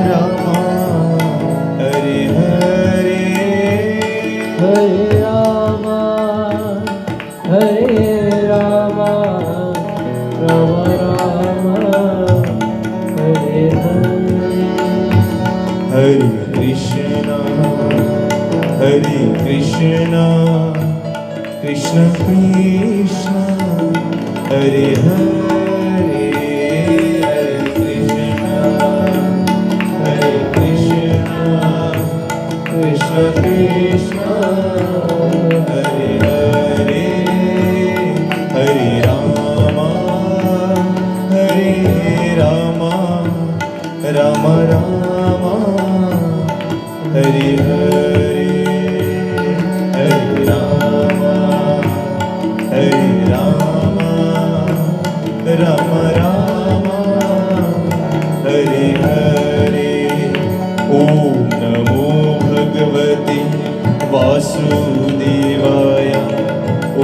रामा हरे हरे हरे रामा हरे रामा राम राम हरे हरे हरे कृष्णा कृष्ण कृष्ण हरे हरे हरे कृष्ण कृष्ण कृष्ण हरे हरे हरे राम राम राम हरे हरे हरे राम राम राम हरे हरे। ओम नमो भगवते वासुदेवाय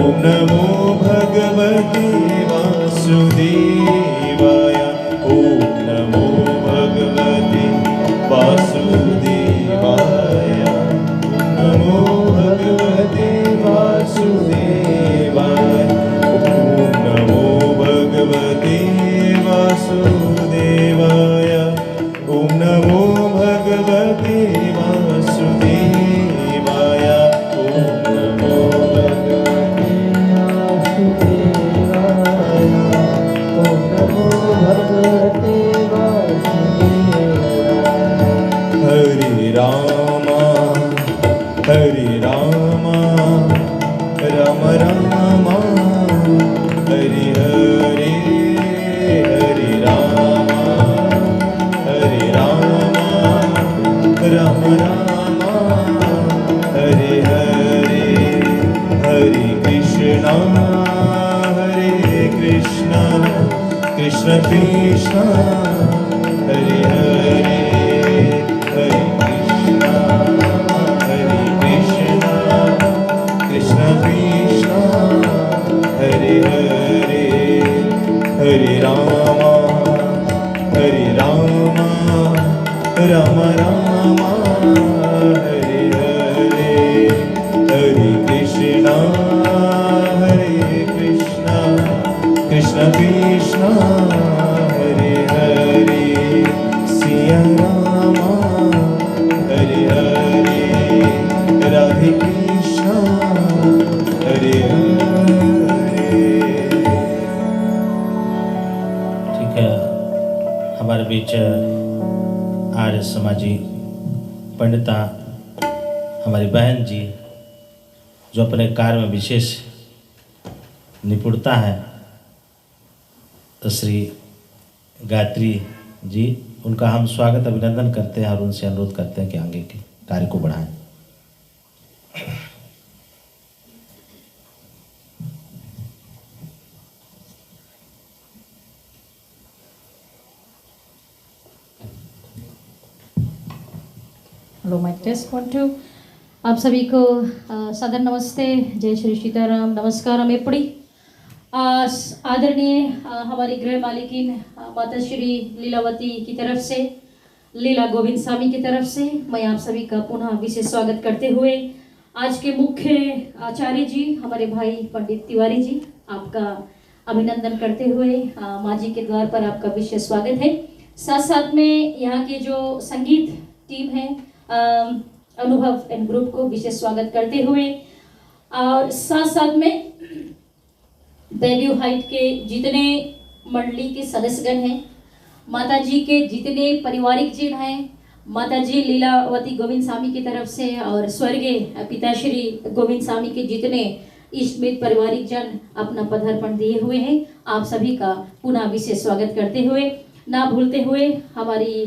ओम नमो भगवते वासुदेवाय ओम नमो भगवते वासुदेवाय नमो भगवते वासुदेवाय ओम नमो भगवते वासुदेवाय ओम नमो भगवते वासुदेवाय ओम नमो भगवते वासुदेवाय ओम नमो भगवते वासुदेवाय हरे राम राम राम हरे हरे हरे राम राम राम हरे हरे हरे कृष्णा कृष्ण कृष्ण हरे हरे हरे कृष्णा कृष्ण कृष्ण हरे हरे हरे राम राम राम हरे हरे हरे कृष्णा कृष्ण कृष्ण हरे हरे सिया राम हरे हरे राधे कृष्ण हरे हरे। ठीक है, हमारे बीच आर्य समाजी पंडिता हमारी बहन जी जो अपने कार्य में विशेष निपुणता है, तो श्री गायत्री जी, उनका हम स्वागत अभिनंदन करते हैं और उनसे अनुरोध करते हैं कि आगे के कार्य को बढ़ाएं। Hello mic test 1 2। आप सभी को सादर नमस्ते, जय श्री सीताराम, नमस्कार एपड़ी। आदरणीय हमारी गृह मालिकिन माता श्री लीलावती की तरफ से, लीला गोविंद स्वामी की तरफ से मैं आप सभी का पुनः विशेष स्वागत करते हुए आज के मुख्य आचार्य जी हमारे भाई पंडित तिवारी जी, आपका अभिनंदन करते हुए माँ जी के द्वार पर आपका विशेष स्वागत है। साथ साथ में यहाँ के जो संगीत टीम है अनुभव एंड ग्रुप को विशेष स्वागत करते हुए और साथ साथ में बेल्यू हाइट के जितने मंडली के सदस्यगण हैं, माता जी के जितने पारिवारिक जन हैं, माता जी लीलावती गोविंद स्वामी की तरफ से और स्वर्गीय पिताश्री गोविंद स्वामी के जितने इष्टमित पारिवारिक जन अपना पदार्पण दिए हुए हैं, आप सभी का पुनः विशेष स्वागत करते हुए, ना भूलते हुए हमारी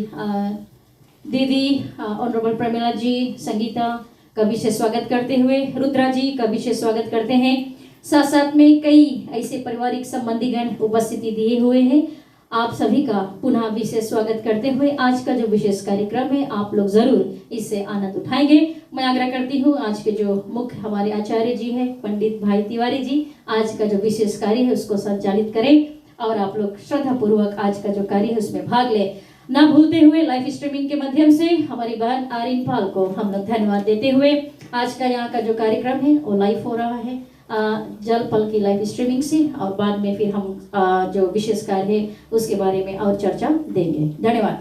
दीदी ऑनरेबल प्रमिला जी संगीता का विशेष स्वागत करते हुए, रुद्रा जी का विशेष स्वागत करते हैं। साथ साथ में कई ऐसे पारिवारिक संबंधीगण उपस्थिति दिए हुए हैं, आप सभी का पुनः विशेष स्वागत करते हुए आज का जो विशेष कार्यक्रम है आप लोग जरूर इससे आनंद उठाएंगे। मैं आग्रह करती हूँ आज के जो मुख्य हमारे आचार्य जी हैं पंडित भाई तिवारी जी, आज का जो विशेष कार्य है उसको संचालित करें और आप लोग श्रद्धा पूर्वक आज का जो कार्य है उसमें भाग लें। ना भूलते हुए लाइव स्ट्रीमिंग के माध्यम से हमारी बहन आरिन पाल को हम लोग धन्यवाद देते हुए आज का यहाँ का जो कार्यक्रम है वो लाइव हो रहा है जल पल की लाइव स्ट्रीमिंग से, और बाद में फिर हम जो विशेष कार्य है उसके बारे में और चर्चा देंगे। धन्यवाद।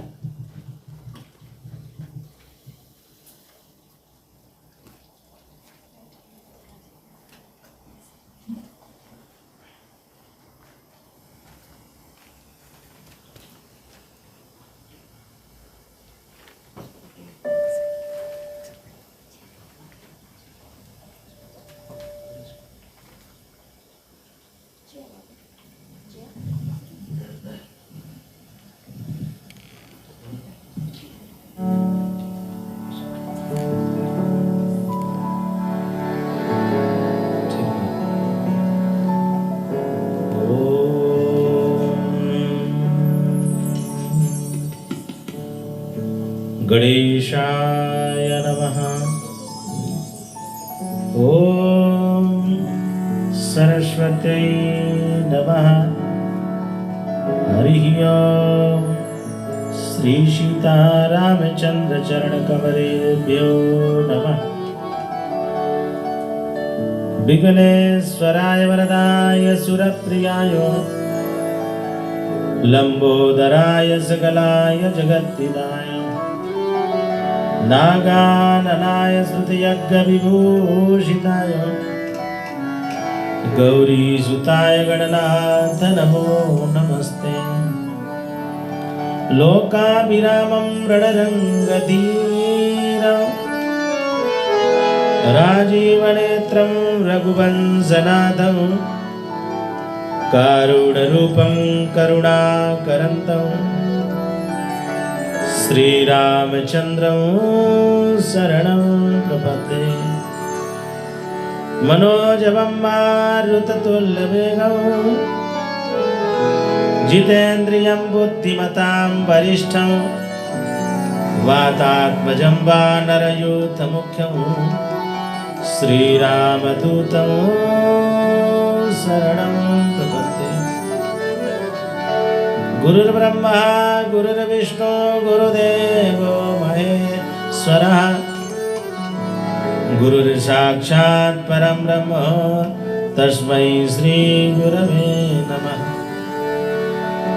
गणेशाय नमः। ओम सरस्वत्यै नमः। हरि ओम। श्री सीतारामचंद्र चरण कमलेभ्यो नमः। विघ्नेश्वराय वरदाय सुरप्रियाय लंबोदराय सकलाय जगत्पिताय नागाननाय श्रुतियज्ञविभूषिताय गौरीसुताय गणनाथ नमो नमस्ते। लोकाभिरामं रणरङ्गधीरं राजीवनेत्रं रघुवंशनाथं कारुणरूपं करुणाकरन्तं श्रीरामचन्द्रं शरणं प्रपद्ये। मनोजवं मारुततुल्यवेगं जितेन्द्रियं बुद्धिमतां वरिष्ठं वातात्मजं वानरयूथमुख्यं श्रीरामदूतं शरणं प्रपद्ये। गुरुर्ब्रह्मा गुरुर्विष्णु गुरुदेवो महेश्वरः गुरुर्साक्षात् परं ब्रह्म तस्मै श्री गुरवे नमः।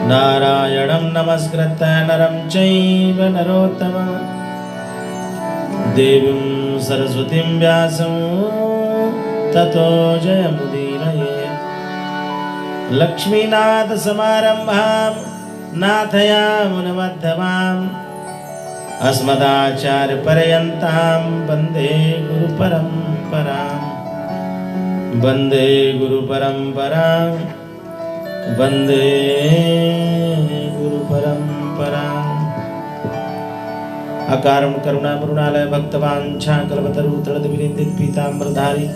नारायणं नमस्कृत्य नरं चैव नरोत्तमं देवीं सरस्वतीं व्यासं ततो जयमुदीरये। लक्ष्मीनाथसमारम्भां नाथयामुनमध्यमाम् अस्मदाचार्यपर्यन्तां वन्दे गुरुपरम्परां। वन्दे गुरुपरम्परां वन्दे गुरुपरम्पराम्। अकारं करुणामृणालय भक्तवाञ्छाकल्पतरुतरद्विनिन्दित पीताम्बरधारी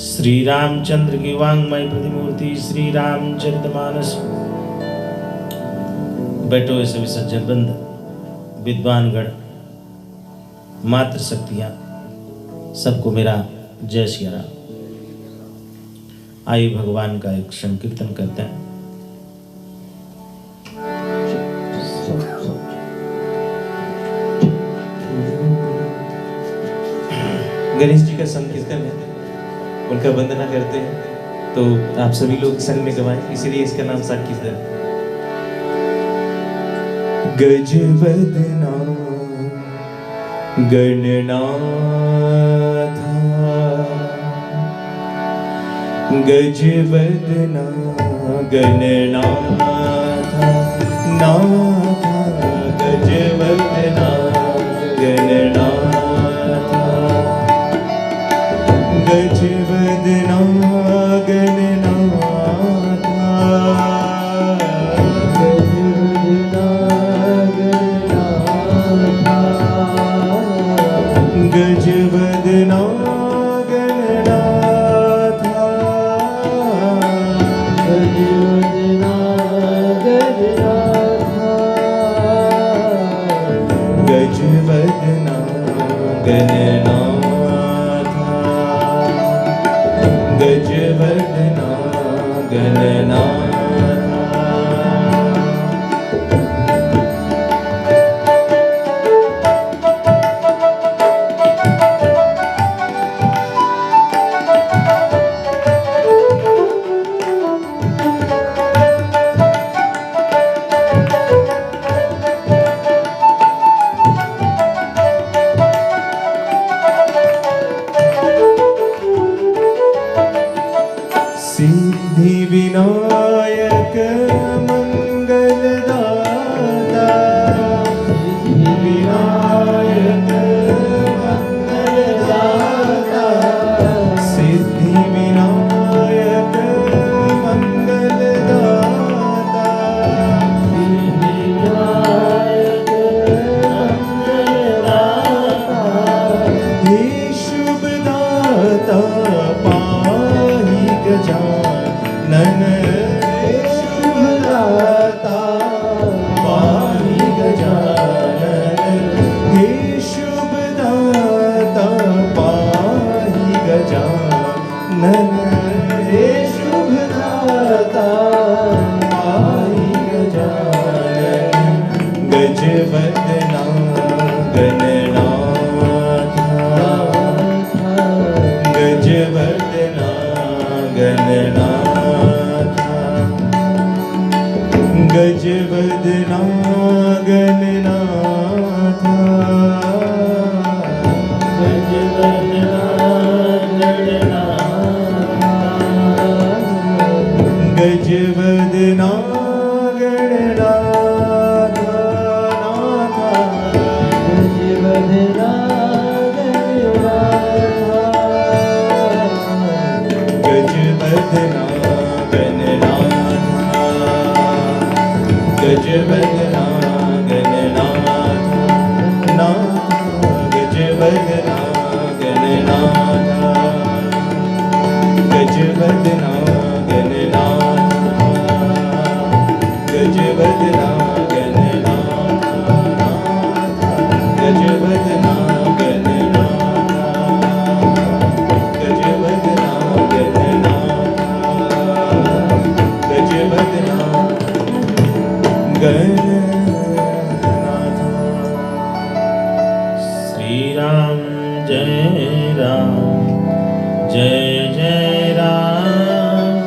श्री रामचंद्र की वांग्मय प्रतिमूर्ति श्री रामचरितमानस। बैठो ऐसे विसर्जन बंद विद्वानगण मातृशक्तियां सबको मेरा जय श्री राम। आइए भगवान का एक संकीर्तन करते हैं। गणेश जी का संकीर्तन है, उनका वंदना करते हैं, तो आप सभी लोग संग में गवाएं, इसीलिए इसका नाम संकीर्तन। गजवदना गणनाथ गजवदना गणनाथ नाथ गजवदना गणनाथ गजवदना गणनाथ गजवदना गजवदना गणनाथ विनायक मंगलदाता विनायक मंगलदाता सिद्धि विनायक मंगलदाता विनायक मंगलदाता हे शुभदाता पाहि गजानन शुभदाता पाहि गजानन हे शुभदाता पाहि गजानन हे शुभदाता पाहि गजानन गजवदना गणनाथा गजवदना गणनाथा गजवदना गणनाथा गजवदना गणनाथा गजवदना गणनाथा गजवदना गजवदना गणनाथा गजवदना गणनाथा गजवदना गणनाथा गजवदना गणनाथा गजवदना गणनाथा गजवदना श्री राम जय राम जय जय राम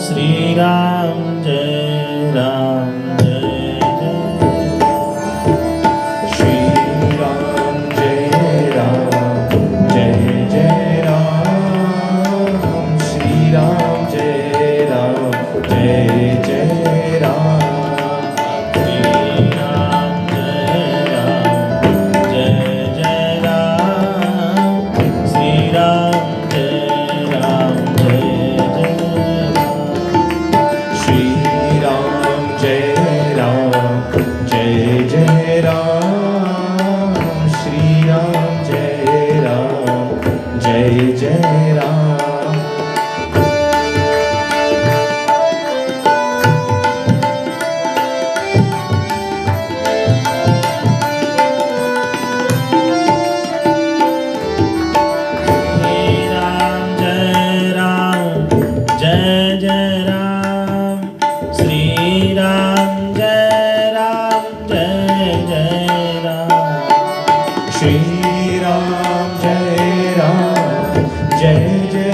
श्री राम जय राम जय जय श्री राम जय राम जय जय राम श्री राम जय राम जय जय राम जय जय राम जय जय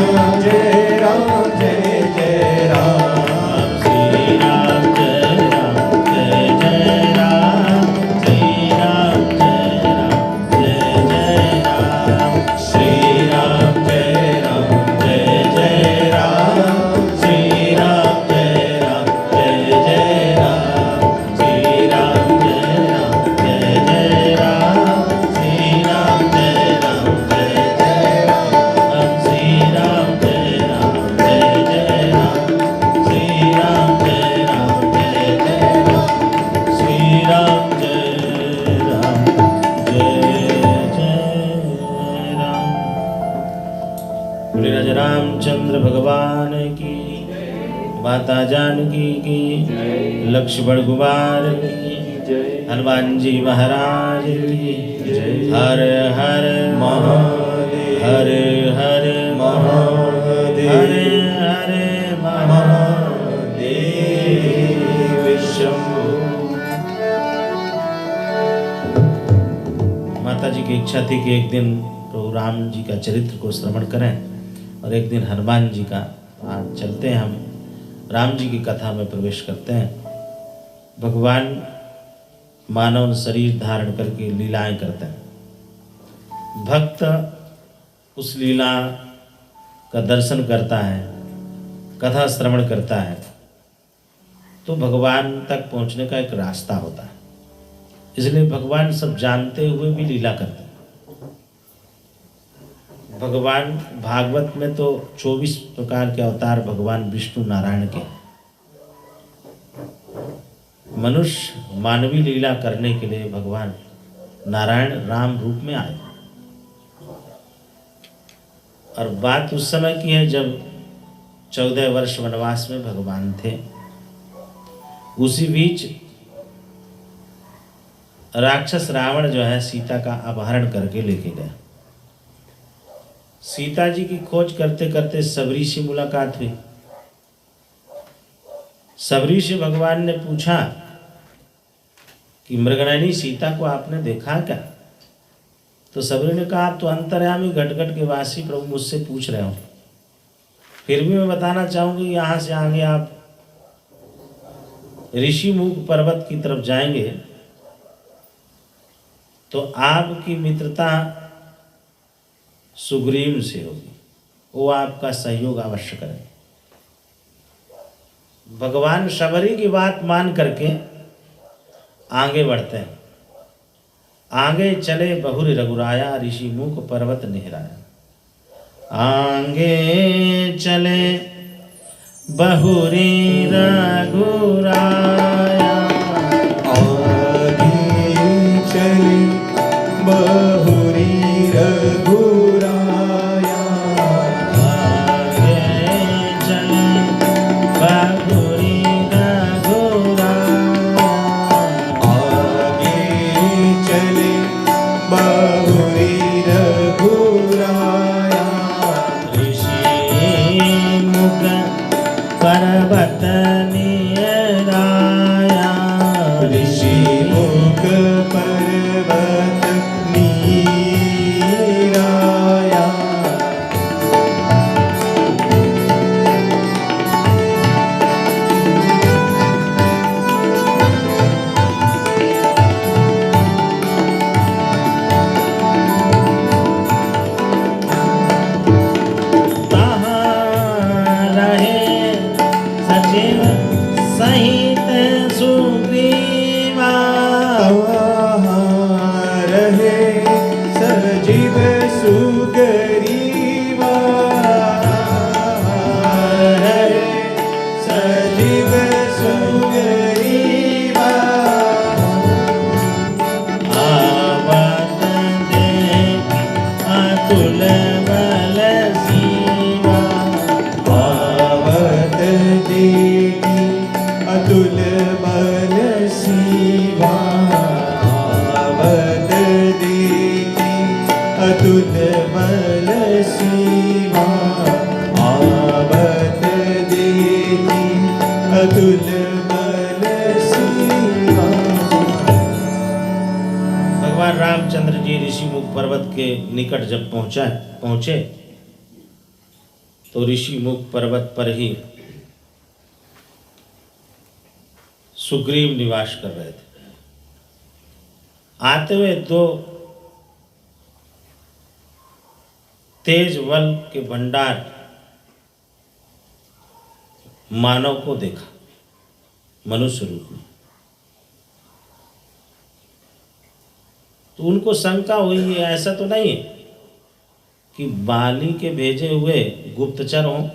राम जय राम जय जय राम श्री राम जय राम जय जय राम श्री राम जय राम जय जय राम श्री राम जय राम जय जय राम श्री राम जय राम जय जय राम श्री राम जय राम जय जय राम श्री राम जय राम जय जय राम श्री राम जय राम जय जय राम श्री राम जय राम जय जय राम श्री राम जय राम जय जय राम। बोले राजा रामचंद्र भगवान की, माता जानकी की, लक्ष्मण कुमार की, हनुमान जी महाराज की जय। हर हर महादेव हर हर महादेव हर हर महादेव देव शंभो। माता जी की इच्छा थी कि एक दिन प्रभु राम जी का चरित्र को श्रवण करें और एक दिन हनुमान जी का। आज चलते हैं, हम राम जी की कथा में प्रवेश करते हैं। भगवान मानव शरीर धारण करके लीलाएं करते हैं। भक्त उस लीला का दर्शन करता है, कथा श्रवण करता है, तो भगवान तक पहुंचने का एक रास्ता होता है। इसलिए भगवान सब जानते हुए भी लीला करते हैं। भगवान भागवत में तो 24 प्रकार के अवतार भगवान विष्णु नारायण के हैं। मनुष्य मानवीय लीला करने के लिए भगवान नारायण राम रूप में आए। और बात उस समय की है जब 14 वर्ष वनवास में भगवान थे। उसी बीच राक्षस रावण जो है सीता का अपहरण करके लेके गया। सीता जी की खोज करते करते सबरी से मुलाकात हुई। सबरी से भगवान ने पूछा कि मृगनयनी सीता को आपने देखा क्या? तो सबरी ने कहा आप तो अंतर्यामी घट-घट के वासी प्रभु मुझसे पूछ रहे हो, फिर भी मैं बताना चाहूंगी यहाँ से आगे आप ऋषिमुख पर्वत की तरफ जाएंगे तो आपकी मित्रता सुग्रीव से होगी, वो आपका सहयोग अवश्य करें। भगवान सबरी की बात मान करके आगे बढ़ते हैं। आगे चले बहुरी रघुराया ऋषिमुख पर्वत निहराया। आगे चले बहुरी रघुराया। आगे चले बहुरी रघुराया। आगे चले बहुरी रघुराया। आगे चले बहुरी रघुराया। ऋषिमुख पर्वत निहराया। ऋषिमुख पर्वत निहराया। तहाँ रहे सचिव सहित सुग्रीवा। तहाँ रहे सजीव सुग्रीवा। रहे सजीव सुग्रीवा। आवत देख अतुल बल सीवा। आवत देखी अतुल बल सीवा। आवत देखी अतुल बल सीवा। आवत देखी अतुल बल सीवा। भगवान रामचंद्र जी ऋषिमुख पर्वत के निकट जब पहुंचे तो ऋषि मुख पर्वत पर ही सुग्रीव निवास कर रहे थे। आते हुए दो तेज बल के भंडार मानव को देखा मनुष्य रूप में, तो उनको शंका हुई है ऐसा तो नहीं है कि बाली के भेजे हुए गुप्तचर हों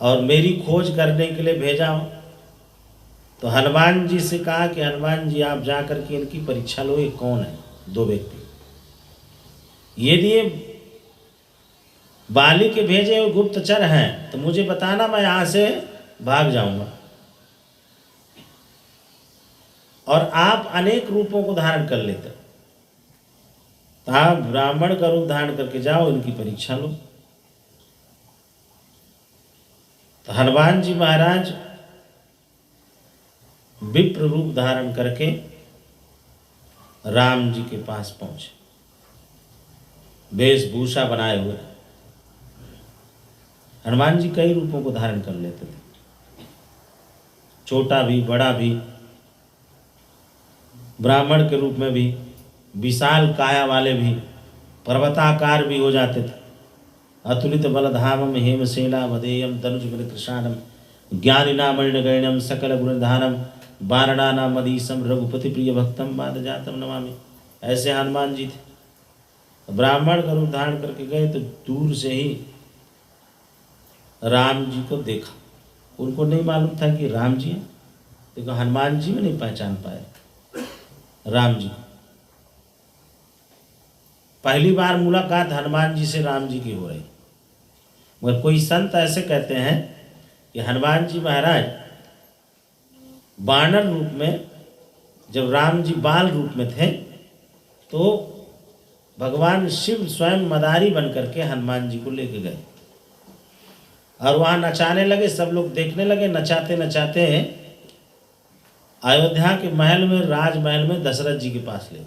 और मेरी खोज करने के लिए भेजा हो। तो हनुमान जी से कहा कि हनुमान जी आप जा करके इनकी परीक्षा लो, ये कौन है दो व्यक्ति। यदि ये बाली के भेजे हुए गुप्तचर हैं तो मुझे बताना, मैं यहाँ से भाग जाऊंगा। और आप अनेक रूपों को धारण कर लेते, तो आप ब्राह्मण का रूप धारण करके जाओ, इनकी परीक्षा लो। तो हनुमान जी महाराज विप्र रूप धारण करके राम जी के पास पहुंचे, वेशभूषा बनाए हुए। हनुमान जी कई रूपों को धारण कर लेते थे, छोटा भी बड़ा भी, ब्राह्मण के रूप में भी, विशाल काया वाले भी, पर्वताकार भी हो जाते थे। अतुलित बलधामम हेमसेना वदेयम तनुज कृष्णानम ज्ञानिनामणिनगण्यम सकल गुणधानम वारणानाम मदीसम रघुपति प्रिय भक्तम बाद जातम नमामि। ऐसे हनुमान जी थे। ब्राह्मण का रूप धारण करके गए तो दूर से ही राम जी को देखा। उनको नहीं मालूम था कि राम जी हैं, देखो हनुमान जी में नहीं पहचान पाए राम जी। पहली बार मुलाकात हनुमान जी से राम जी की हो रही। मगर कोई संत ऐसे कहते हैं कि हनुमान जी महाराज वानर रूप में, जब राम जी बाल रूप में थे तो भगवान शिव स्वयं मदारी बन करके हनुमान जी को लेके गए और वहाँ नचाने लगे। सब लोग देखने लगे। नचाते नचाते अयोध्या के महल में, राजमहल में दशरथ जी के पास ले गए।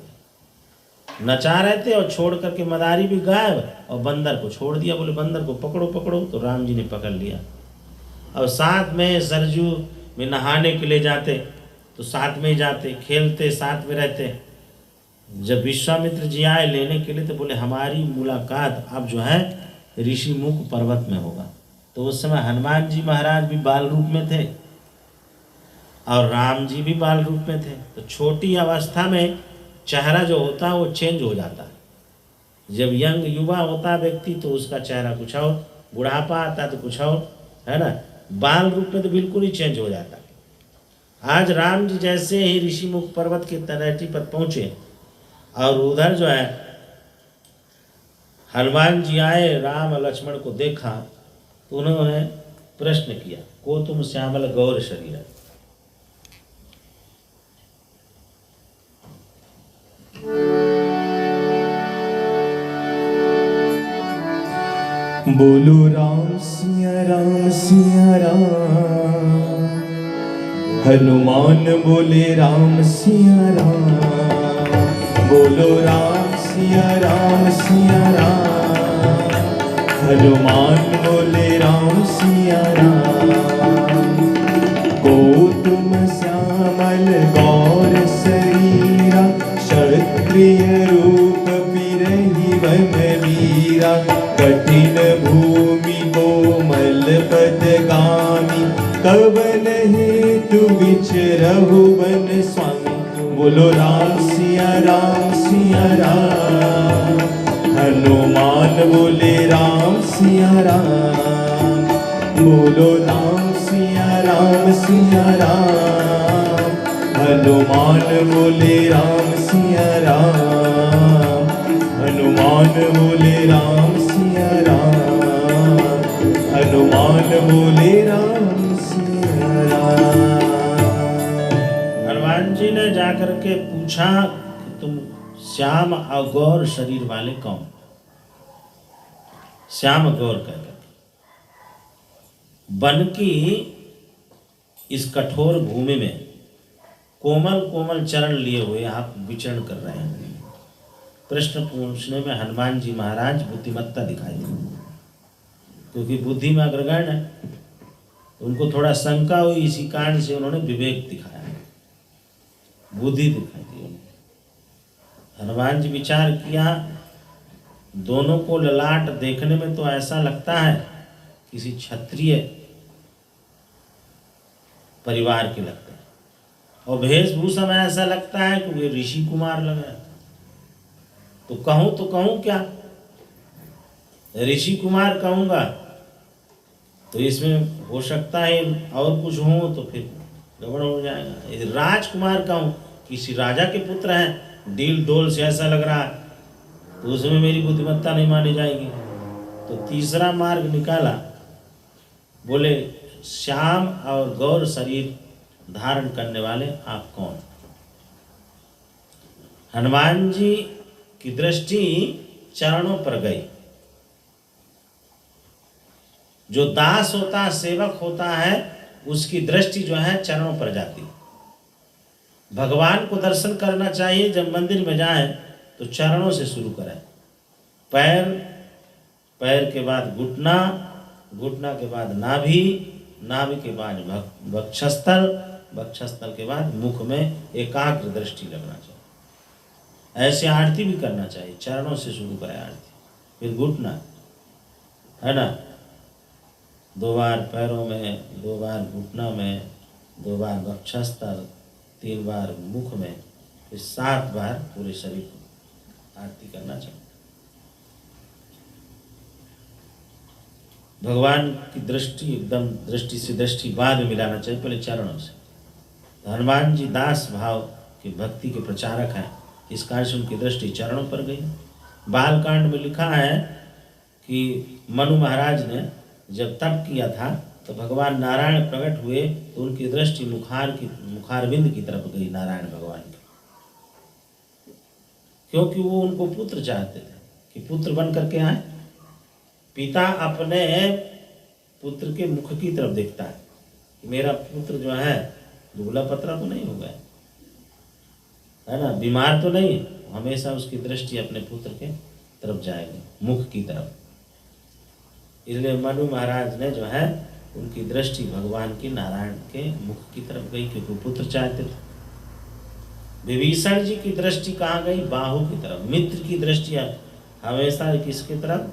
नचा रहे थे और छोड़ करके मदारी भी गायब और बंदर को छोड़ दिया। बोले बंदर को पकड़ो पकड़ो, तो राम जी ने पकड़ लिया। और साथ में सरजू में नहाने के लिए जाते तो साथ में ही जाते, खेलते, साथ में रहते। जब विश्वामित्र जी आए लेने के लिए तो बोले हमारी मुलाकात अब जो है ऋषि मुख पर्वत में होगा। तो उस समय हनुमान जी महाराज भी बाल रूप में थे और राम जी भी बाल रूप में थे। तो छोटी अवस्था में चेहरा जो होता है वो चेंज हो जाता है। जब यंग युवा होता है व्यक्ति तो उसका चेहरा कुछ और, बुढ़ापा आता है तो कुछ और, है ना। बाल रूप में तो बिल्कुल ही चेंज हो जाता है। आज राम जी जैसे ही ऋषिमुख पर्वत के तलहटी पर पहुंचे और उधर जो है हनुमान जी आए, राम लक्ष्मण को देखा तो उन्होंने प्रश्न किया, को तुम श्यामल गौर शरीर। बोलो राम सिया राम सिया राम। हनुमान बोले राम सिया राम। बोलो राम सिया राम सिया राम। हनुमान बोले राम सिया राम। को तुम श्यामल गौर शरीरा। क्षत्रिय रूप बिरही वन वीरा। कठिन भूमि कोमल पदगामी। कवन हेतु विचरहु वन स्वामी। बोलो राम सिया राम सिया राम। हनुमान बोले राम सिया राम। बोलो राम सिया राम सिया राम। हनुमान बोले राम सिया राम। हनुमान बोले राम सिया राम। हनुमान बोले राम सिया राम। हनुमान जी ने जाकर के पूछा कि तुम श्याम और गौर शरीर वाले कौन? श्याम गौर कहकर वन की इस कठोर भूमि में कोमल कोमल चरण लिए हुए आप विचरण कर रहे हैं। प्रश्न पूछने में हनुमान जी महाराज बुद्धिमत्ता दिखाई दी। क्योंकि बुद्धि में अग्रगण्य है। उनको थोड़ा शंका हुई, इसी कारण से उन्होंने विवेक दिखाया, बुद्धि दिखाई दी उन्होंने। हनुमान जी विचार किया, दोनों को ललाट देखने में तो ऐसा लगता है किसी क्षत्रिय परिवार के लगते हैं, और वेशभूषा में ऐसा लगता है कि वे ऋषि कुमार लग रहे हैं। तो कहूँ क्या, ऋषि कुमार कहूँगा तो इसमें हो सकता है और कुछ हो तो फिर गड़बड़ हो जाएगा। यदि राजकुमार कहूँ, किसी राजा के पुत्र हैं, डील डोल से ऐसा लग रहा है, तो उसमें मेरी बुद्धिमत्ता नहीं मानी जाएगी। तो तीसरा मार्ग निकाला, बोले श्याम और गौर शरीर धारण करने वाले आप कौन? हनुमान जी की दृष्टि चरणों पर गई। जो दास होता है, सेवक होता है, उसकी दृष्टि जो है चरणों पर जाती। भगवान को दर्शन करना चाहिए, जब मंदिर में जाए तो चरणों से शुरू करें। पैर, पैर के बाद घुटना, घुटना के बाद नाभि, नाभि के बाद वक्षस्थल, वक्षस्थल के बाद मुख में एकाग्र दृष्टि लगना चाहिए। ऐसे आरती भी करना चाहिए, चरणों से शुरू करें आरती, फिर घुटना, है ना, 2 बार पैरों में, 2 बार घुटना में, 2 बार वक्षस्थल, 3 बार मुख में, फिर 7 बार पूरे शरीर को आरती करना चाहिए। भगवान की दृष्टि एकदम दृष्टि से दृष्टि बाद में मिलाना चाहिए, पहले चरणों से। तो हनुमान जी दास भाव की भक्ति के प्रचारक हैं, इस कारण से उनकी दृष्टि चरणों पर गई। बालकांड में लिखा है कि मनु महाराज ने जब तप किया था तो भगवान नारायण प्रकट हुए, तो उनकी दृष्टि मुखारविंद की तरफ गई, नारायण भगवान की, क्योंकि वो उनको पुत्र चाहते थे कि पुत्र बन करके आए। पिता अपने पुत्र के मुख की तरफ देखता है कि मेरा पुत्र जो है दुबला पतला तो नहीं हो गया, है ना, बीमार तो नहीं, हमेशा उसकी दृष्टि अपने पुत्र के तरफ जाएगी, मुख की तरफ। इसलिए मनु महाराज ने जो है उनकी दृष्टि भगवान की, नारायण के मुख की तरफ गई, क्योंकि पुत्र चाहते थे। विभीषण जी की दृष्टि कहाँ गई? बाहु की तरफ। मित्र की दृष्टि हमेशा किसकी तरफ?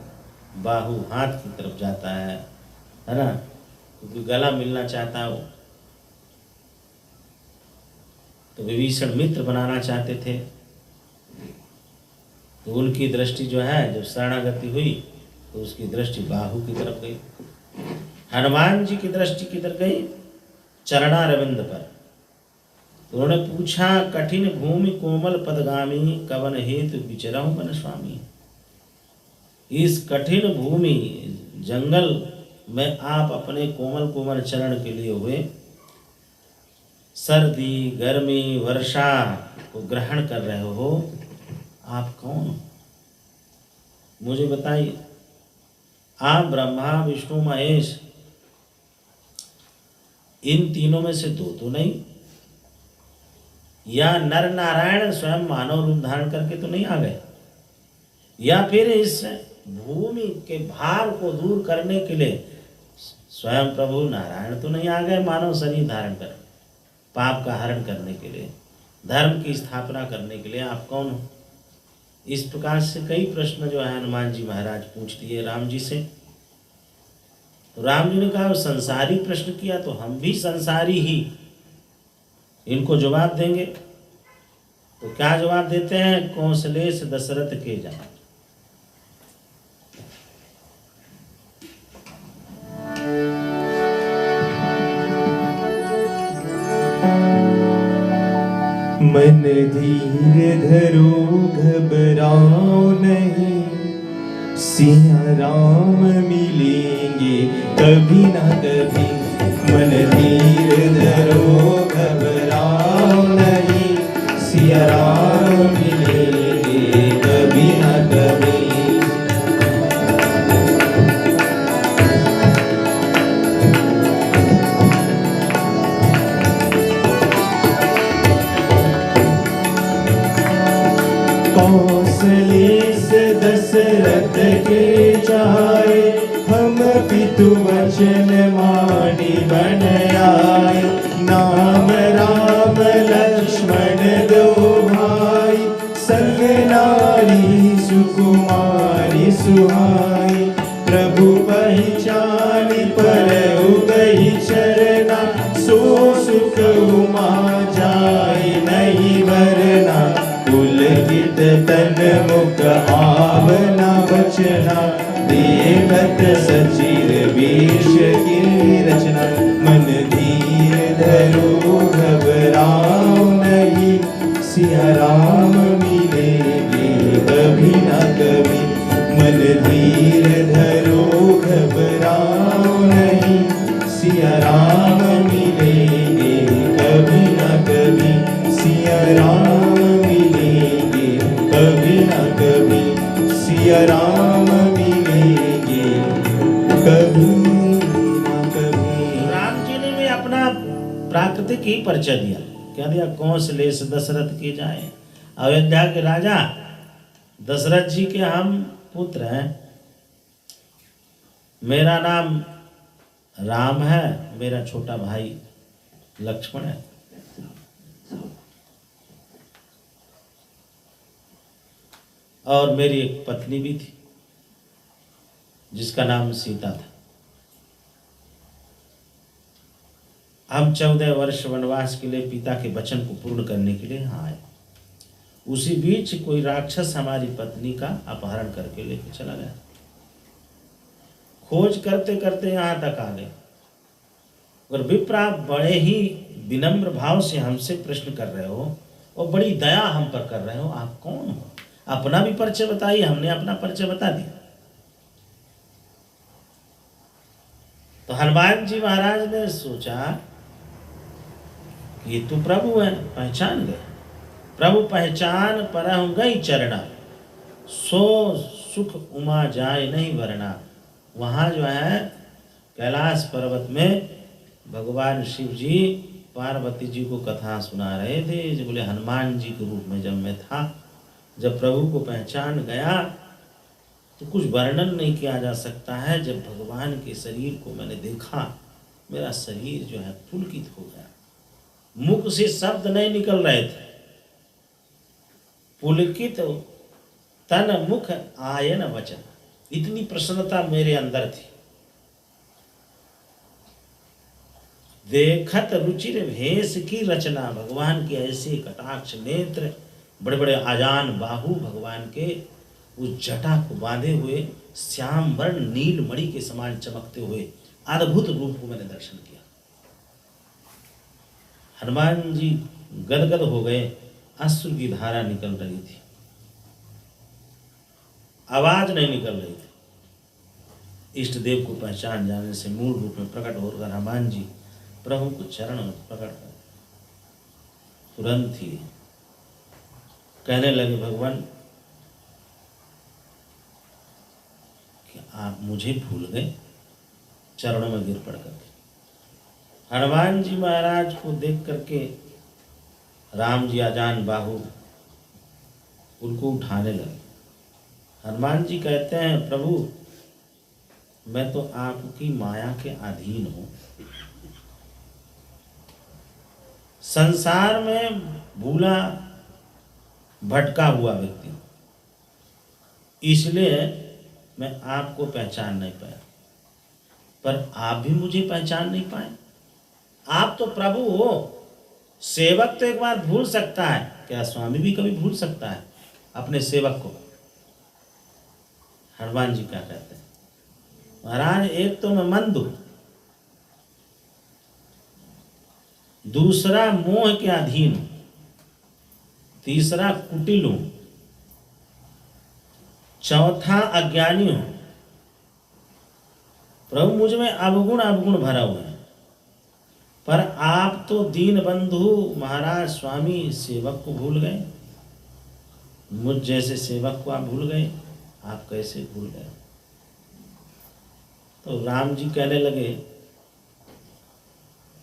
बाहु, हाथ की तरफ जाता है ना, क्योंकि गला मिलना चाहता है वो। तो विभीषण मित्र बनाना चाहते थे, तो उनकी दृष्टि जो है जब शरणागति हुई तो उसकी दृष्टि बाहु की तरफ गई। हनुमान जी की दृष्टि किधर गई? चरणारविंद पर। तो उन्होंने पूछा, कठिन भूमि कोमल पदगामी, कवन हेतु विचरहु वन स्वामी। इस कठिन भूमि जंगल में आप अपने कोमल कोमल चरण के लिए हुए, सर्दी गर्मी वर्षा को ग्रहण कर रहे हो, आप कौन हो? मुझे बताइए। आप ब्रह्मा विष्णु महेश, इन तीनों में से 2 तो नहीं, या नर नारायण स्वयं मानव रूप धारण करके तो नहीं आ गए, या फिर इस भूमि के भार को दूर करने के लिए स्वयं प्रभु नारायण तो नहीं आ गए मानव शरीर धारण कर, पाप का हरण करने के लिए, धर्म की स्थापना करने के लिए आप कौन हो? इस प्रकार से कई प्रश्न जो है हनुमान जी महाराज पूछ दिए राम जी से। तो राम जी ने कहा संसारी प्रश्न किया तो हम भी संसारी ही इनको जवाब देंगे। तो क्या जवाब देते हैं? कौशलेश दशरथ के जान। मन धीर धरो घबराओ नहीं, सिया राम मिलेंगे कभी ना कभी। मन धीर धरो घबराओ नहीं, सिया राम मिलेंगे कभी ना कभी। कौशलेश दशरथ के जाए, हम पितु वचन मानी बन आए, नाम राम लक्ष्मण दो भाई, संग नारी सुकुमारी सुहाई, प्रभु पहचान पर गई चरना, सो सुख उमा जाय नहीं वरना, पुलकित तन मुख आवना बचना, देखत सचिर वेश की रचना, मन धीर धरो घबराओ नहीं, सिया राम मिलेंगे कभी न कभी, मन धीर धरो घबराओ नहीं, सिया राम मिलेंगे कभी न कभी, सिया राम मिलेंगे कभी न कभी, सिया राम मिलेंगे कभी न कभी। राम जी ने भी अपना प्राकृतिक ही परिचय दिया। क्या दिया? कौशलेश दशरथ की जाए, अयोध्या के राजा दशरथ जी के हम पुत्र हैं, मेरा नाम राम है, मेरा छोटा भाई लक्ष्मण है। और मेरी एक पत्नी भी थी जिसका नाम सीता था। हम 14 वर्ष वनवास के लिए पिता के वचन को पूर्ण करने के लिए यहाँ आए। उसी बीच कोई राक्षस हमारी पत्नी का अपहरण करके लेके चला गया। खोज करते करते यहाँ तक आ गए और विप्रा बड़े ही विनम्र भाव से हमसे प्रश्न कर रहे हो और बड़ी दया हम पर कर रहे हो, आप कौन हो? अपना भी परिचय बताइए। हमने अपना परिचय बता दिया। तो हनुमान जी महाराज ने सोचा ये तो प्रभु है, पहचान गए। प्रभु पहचान परहु गई चरणा, सो सुख उमा जाए नहीं वरना। वहाँ जो है कैलाश पर्वत में भगवान शिव जी पार्वती जी को कथा सुना रहे थे। जो बोले हनुमान जी के रूप में जब मैं था, जब प्रभु को पहचान गया तो कुछ वर्णन नहीं किया जा सकता है। जब भगवान के शरीर को मैंने देखा, मेरा शरीर जो है पुलकित हो गया। मुख से शब्द नहीं निकल रहे थे। पुलकित तन मुख आयन वचन, इतनी प्रसन्नता मेरे अंदर थी। देखत रुचिर भेष की रचना, भगवान के ऐसे कटाक्ष नेत्र, बड़े बड़े आजान बाहु, भगवान के उस जटा को बांधे हुए श्याम वर्ण नील मणि के समान चमकते हुए अद्भुत रूप को मैंने दर्शन किया। हनुमान जी गदगद हो गए, अश्रु की धारा निकल रही थी, आवाज नहीं निकल रही थी। इष्ट देव को पहचान जाने से मूल रूप में प्रकट होकर हनुमान जी प्रभु को चरण में प्रकट कर तुरंत ही कहने लगे, भगवान कि आप मुझे भूल गए। चरणों में गिर पड़ करके हनुमान जी महाराज को देख करके राम जी आजान बाहु उनको उठाने लगे। हनुमान जी कहते हैं, प्रभु मैं तो आपकी माया के अधीन हूँ, संसार में भूला भटका हुआ व्यक्ति, इसलिए मैं आपको पहचान नहीं पाया। पर आप भी मुझे पहचान नहीं पाए। आप तो प्रभु हो, सेवक तो एक बार भूल सकता है, क्या स्वामी भी कभी भूल सकता है अपने सेवक को? हनुमान जी क्या कहते हैं, महाराज एक तो मैं मंद हूं, दूसरा मोह के अधीन हूं, तीसरा कुटिल हूं, चौथा अज्ञानी हूं। प्रभु मुझ में अवगुण अवगुण भरा हुआ है। पर आप तो दीन बंधु महाराज स्वामी सेवक को भूल गए। मुझ जैसे सेवक को आप भूल गए, आप कैसे भूल गए? तो राम जी कहने लगे,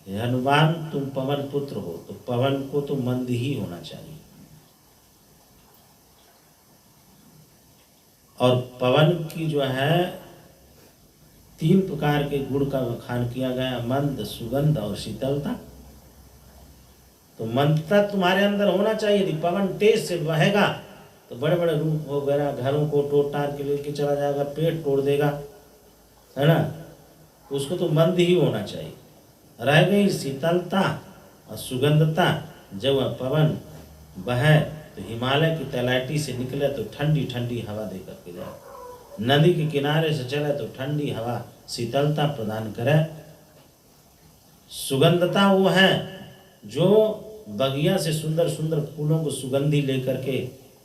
हनुमान तुम पवन पुत्र हो, तो पवन को तो मंद ही होना चाहिए, और पवन की जो है 3 प्रकार के गुण का बखान किया गया, मंद, सुगंध और शीतलता। तो मंदता तुम्हारे अंदर होना चाहिए। यदि पवन तेज से बहेगा तो बड़े बड़े रूप वगैरह घरों को टोट टार के लेके चला जाएगा, पेट तोड़ देगा, है ना। उसको तो मंद ही होना चाहिए। रह गई शीतलता और सुगंधता, जब वह पवन बहे तो हिमालय की तलैटी से निकले तो ठंडी ठंडी हवा दे करके जाए, नदी के किनारे से चले तो ठंडी हवा शीतलता प्रदान करे। सुगंधता वो है जो बगिया से सुंदर सुंदर फूलों को सुगंधी लेकर के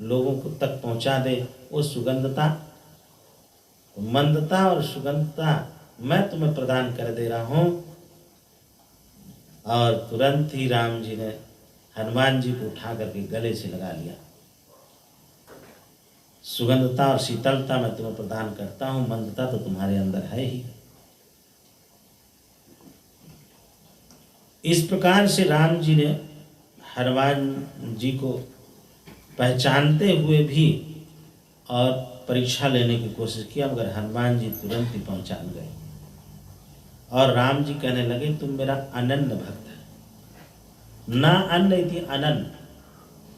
लोगों को तक पहुंचा दे, वो सुगंधता। मंदता और सुगंधता मैं तुम्हें प्रदान कर दे रहा हूं। और तुरंत ही राम जी ने हनुमान जी को उठा करके गले से लगा लिया। सुगंधता और शीतलता मैं तुम्हें प्रदान करता हूं, मंदता तो तुम्हारे अंदर है ही। इस प्रकार से राम जी ने हनुमान जी को पहचानते हुए भी और परीक्षा लेने की कोशिश किया, मगर हनुमान जी तुरंत ही पहचान गए। और राम जी कहने लगे तुम मेरा अनन्य भक्त है। ना अन्य इति अनन्य,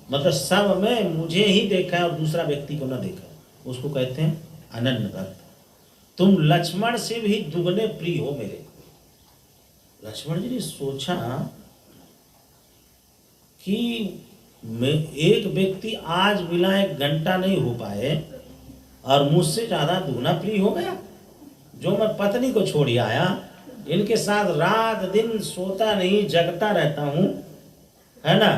मतलब सब में मुझे ही देखा है और दूसरा व्यक्ति को ना देखा, उसको कहते हैं अनन्य भक्त। तुम लक्ष्मण से भी दुगने प्रिय हो मेरे। लक्ष्मण जी ने सोचा कि मैं एक व्यक्ति आज मिला 1 घंटा नहीं हो पाए और मुझसे ज्यादा दुगना प्रिय हो गया। जो मैं पत्नी को छोड़ आया, इनके साथ रात दिन सोता नहीं जगता रहता हूं, है ना,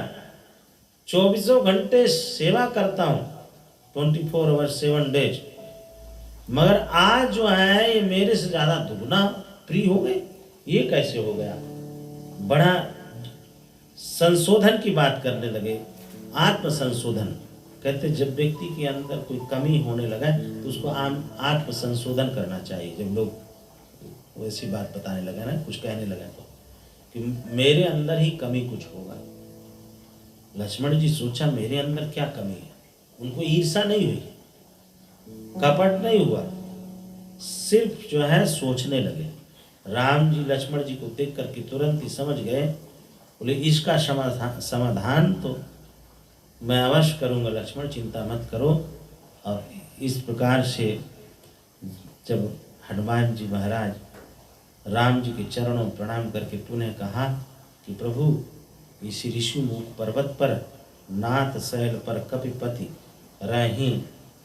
24 घंटे सेवा करता हूं, 24 आवर्स 7 डेज, मगर आज जो है ये मेरे से ज्यादा दुगना प्रिय हो गए। ये कैसे हो गया? बड़ा संशोधन की बात करने लगे, आत्म संशोधन। कहते जब व्यक्ति के अंदर कोई कमी होने लगा तो उसको आत्म संशोधन करना चाहिए। जब लोग वैसी बात बताने लगे ना, कुछ कहने लगे तो कि मेरे अंदर ही कमी कुछ होगा। लक्ष्मण जी सोचा मेरे अंदर क्या कमी है। उनको ईर्षा नहीं हुई, कपट नहीं हुआ, सिर्फ जो है सोचने लगे। राम जी लक्ष्मण जी को देख करके तुरंत ही समझ गए, बोले इसका समाधान तो मैं अवश्य करूंगा लक्ष्मण, चिंता मत करो। और इस प्रकार से जब हनुमान जी महाराज राम जी के चरणों में प्रणाम करके पुनः कहा कि प्रभु इस ऋषिमुख पर्वत पर नाथ शैल पर कपिपति रही,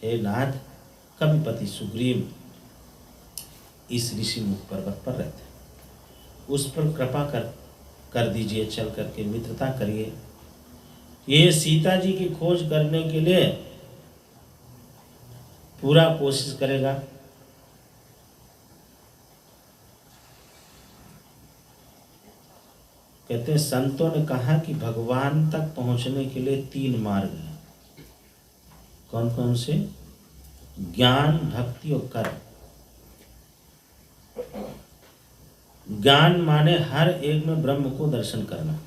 हे नाथ कपिपति सुग्रीव इस ऋषिमुख पर्वत पर रहते, उस पर कृपा कर दीजिए, चल करके मित्रता करिए। ये सीता जी की खोज करने के लिए पूरा कोशिश करेगा। कहते हैं संतों ने कहा कि भगवान तक पहुंचने के लिए 3 मार्ग हैं। कौन कौन से? ज्ञान, भक्ति और कर्म। ज्ञान माने हर एक में ब्रह्म को दर्शन करना,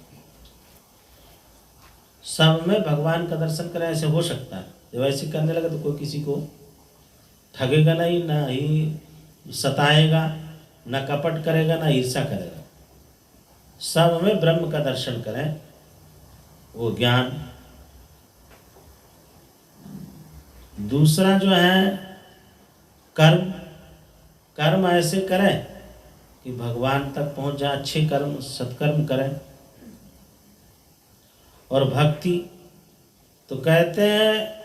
सब में भगवान का दर्शन करें, ऐसे हो सकता है। जब ऐसे करने लगे तो कोई किसी को ठगेगा नहीं, ना ही सताएगा, ना कपट करेगा, ना ईर्षा करेगा। सब में ब्रह्म का दर्शन करें, वो ज्ञान। दूसरा जो है कर्म, कर्म ऐसे करें कि भगवान तक पहुंच जाए, अच्छे कर्म सत्कर्म करें। और भक्ति तो कहते हैं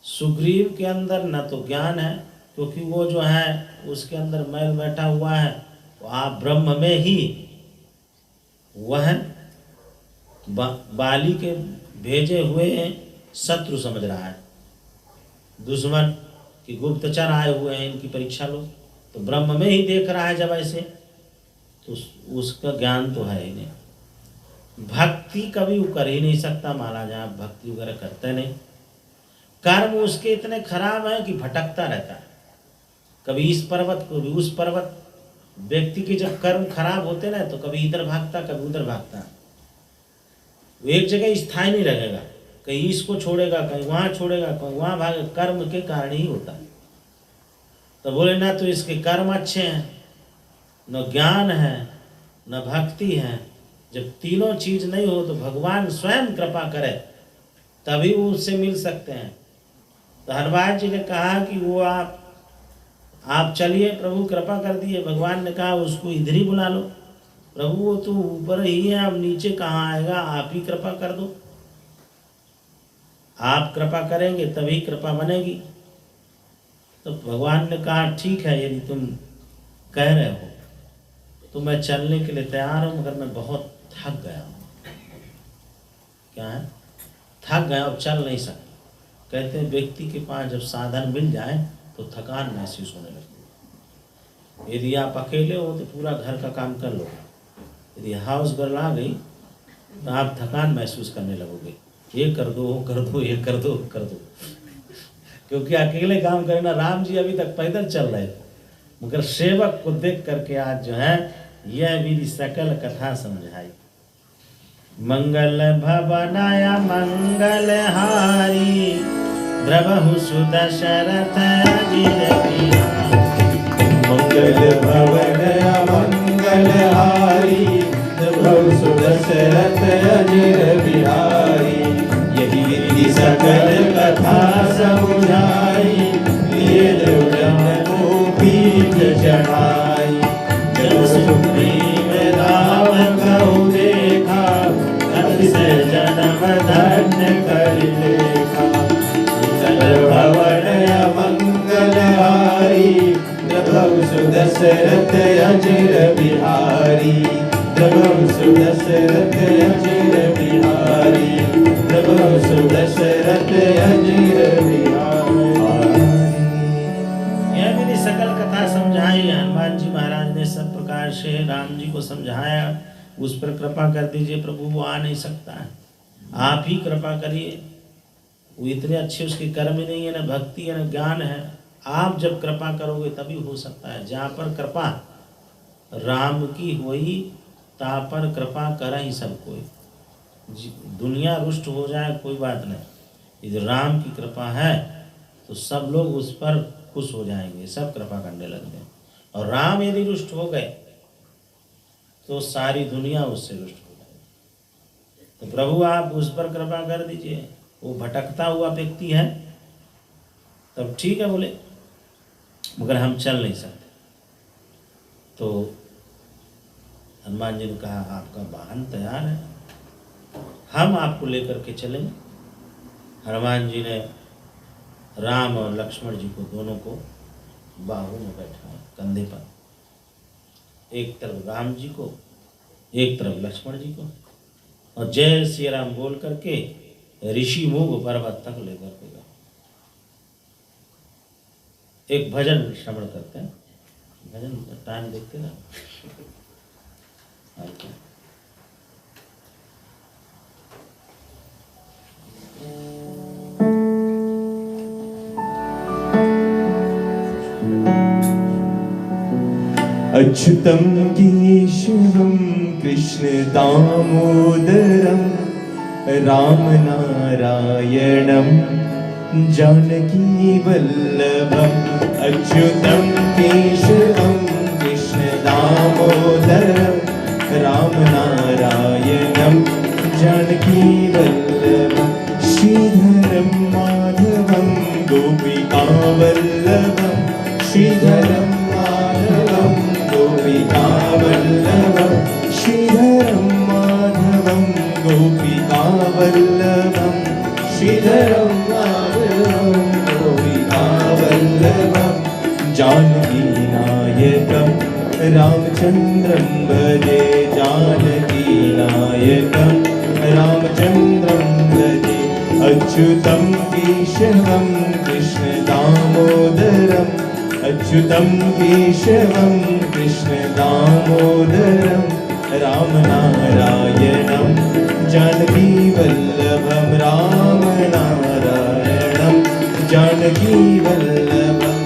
सुग्रीव के अंदर न तो ज्ञान है, क्योंकि वो जो है उसके अंदर मैल बैठा हुआ है, वो आप ब्रह्म में ही वह बाली के भेजे हुए शत्रु समझ रहा है, दुश्मन कि गुप्तचर आए हुए हैं, इनकी परीक्षा लो। तो ब्रह्म में ही देख रहा है जब ऐसे, तो उसका ज्ञान तो है ही नहीं। भक्ति कभी वो कर ही नहीं सकता, माना जाए भक्ति वगैरह करते नहीं। कर्म उसके इतने खराब हैं कि भटकता रहता है, कभी इस पर्वत कभी उस पर्वत। व्यक्ति के जब कर्म खराब होते ना तो कभी इधर भागता कभी उधर भागता, वो एक जगह स्थायी नहीं रहेगा, कहीं इसको छोड़ेगा कहीं वहां छोड़ेगा कहीं वहां भागेगा। कर्म के कारण ही होता है। तो बोले ना तो इसके कर्म अच्छे हैं, न ज्ञान है, न भक्ति है। जब तीनों चीज नहीं हो तो भगवान स्वयं कृपा करे तभी वो उससे मिल सकते हैं। तो हनुमान जी ने कहा कि वो आप चलिए, प्रभु कृपा कर दिए। भगवान ने कहा उसको इधर ही बुला लो। प्रभु वो तो ऊपर ही है, अब नीचे कहाँ आएगा, आप ही कृपा कर दो। आप कृपा करेंगे तभी कृपा बनेगी। तो भगवान ने कहा ठीक है, यदि तुम कह रहे हो तो मैं चलने के लिए तैयार हूँ, मगर मैं बहुत थक गया हूँ। क्या है? थक गया, अब चल नहीं सकता। कहते हैं व्यक्ति के पास जब साधन मिल जाए तो थकान महसूस होने लगती है। यदि आप अकेले हो तो पूरा घर का काम कर लो, यदि हाउस गर्ल आ गई तो आप थकान महसूस करने लगोगे, ये कर दो, वो कर दो, ये कर दो, कर दो। क्योंकि अकेले काम करना, राम जी अभी तक पैदल चल रहे थे, मगर सेवक को देख करके आज जो है यह विधि सकल कथा समझाई। मंगल भवनाय मंगल हारी, द्रवहु सुदशरथ अजिर बिहारी। मंगल भवनाय मंगल हारी, द्रवहु सुदशरथ अजिर बिहारी। यही विधि सकल कथा समझाई, लिए द्रविड़ को पीठ चढ़ाई। जब सुग्रीव राम कहु देखा, तब से जन्म धन्य कर लेखा। मंगल भवनाय मंगल हारी, द्रवहु सुदशरथ अजिर बिहारी। द्रवहु सुदशरथ अजिर बिहारी, द्रवहु सुदशरथ अजिर बिहारी। यह विधि सकल कथा समझाई। हनुमान जी महाराज ने सब प्रकार से राम जी को समझाया, उस पर कृपा कर दीजिए प्रभु, वो आ नहीं सकता है, आप ही कृपा करिए। वो इतने अच्छे उसके कर्म ही नहीं है, न भक्ति है, न ज्ञान है। आप जब कृपा करोगे तभी हो सकता है। जहाँ पर कृपा राम की हुई, ता पर कृपा कर ही सब कोई। दुनिया रुष्ट हो जाए कोई बात नहीं, यदि राम की कृपा है तो सब लोग उस पर खुश हो जाएंगे, सब कृपा करने लगेंगे। और राम यदि रुष्ट हो गए तो सारी दुनिया उससे रुष्ट हो जाएगी। तो प्रभु आप उस पर कृपा कर दीजिए। वो भटकता हुआ व्यक्ति है, तब ठीक है बोले, मगर हम चल नहीं सकते। तो हनुमान जी ने कहा आपका वाहन तैयार है, हम आपको लेकर के चलेंगे। हनुमान जी ने राम और लक्ष्मण जी को दोनों को बाहु में बैठाया, कंधे पर, एक तरफ राम जी को, एक तरफ लक्ष्मण जी को, और जय श्री राम बोल करके ऋषि मुख पर्वत तक लेकर के गए। एक भजन श्रवण करते हैं, भजन टाइम देखते ना। अच्युतं केशवं कृष्ण दामोदरं, रामनारायणं जानकी वल्लभम्। अच्युतं केशवं कृष्ण दामोदरं, रामनारायणं जानकी वल्लभम्। श्रीधरं माधवं गोपिका वल्लभम्, श्रीधरं माधवं गोपिका वल्लभम्, श्रीधरं माधवं गोपिका वल्लभम्, श्रीधरं माधवं गोपिका वल्लभम्। जानकी नायकं रामचन्द्रं भजे, जानकी नायकं रामचन्द्रं भजे। अच्युतं केशवं कृष्ण दामोदरम्, अच्युतं केशवं कृष्ण दामोदरं, रामनारायणं जानकी वल्लभं, रामनारायणं जानकी वल्लभम्।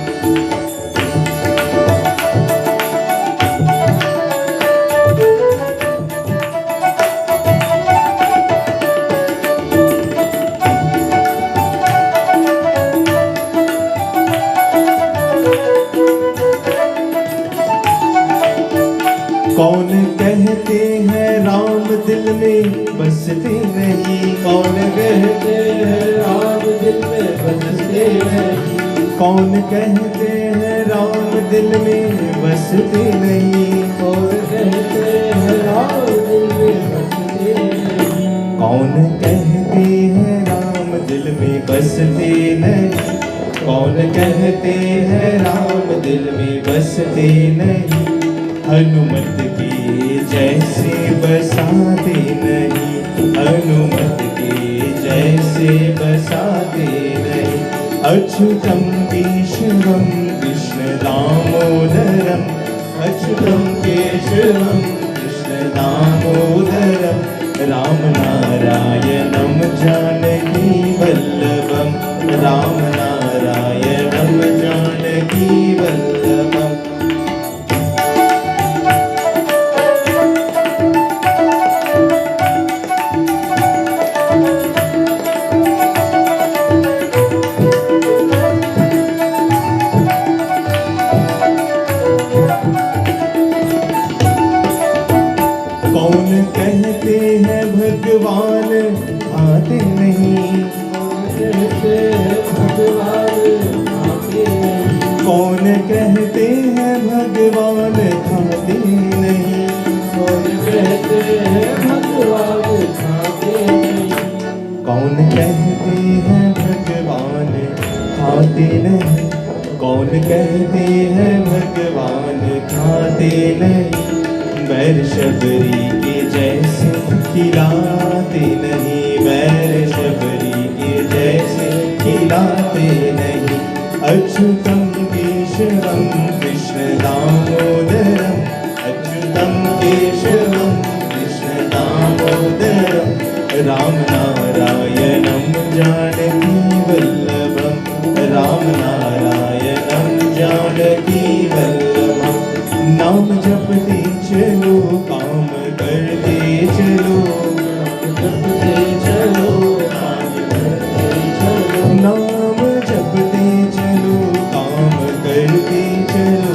कहते हैं राम दिल में बसते नहीं? कौन कहते हैं राम दिल में बसते नहीं? कौन कहते हैं राम दिल में बसते नहीं? कौन कहते हैं राम दिल में बसते नहीं? कौन कहते हैं राम दिल में बसते नहीं? कौन कहते हैं राम दिल में बसते नहीं? हनुमत के जैसे बसाते नहीं? हनुमत के जैसे बसाते नहीं? अच्युतम केशवम कृष्ण दामोदरम, अच्युतम केशवम कृष्ण दामोदरम, राम नारायणम जानकी वल्लभम, राम नारायणम जानकी वल्लभम। कौन कहते हैं भगवान आते नहीं? कहते हैं भगवान आते नहीं? कौन कहते हैं भगवान खाते नहीं? कौन कहते हैं भगवान खाते नहीं? कौन कहते हैं भगवान खाते नहीं? कौन कहते हैं भगवान खाते नहीं? बैर शबरी के जैसे खिलाते नहीं? बैर शबरी के जैसे खिलाते नहीं? अच्युतम केशवम कृष्ण दामोदरम, अच्युतम केशवम कृष्ण दामोदरम, राम नारायणम जानकी वल्लभम, राम नारायणम जानकी वल्लभम। नाम जपते चलो काम करते चलो, जपते चलो काम करते चलो, नाम जपते चलो काम करते चलो,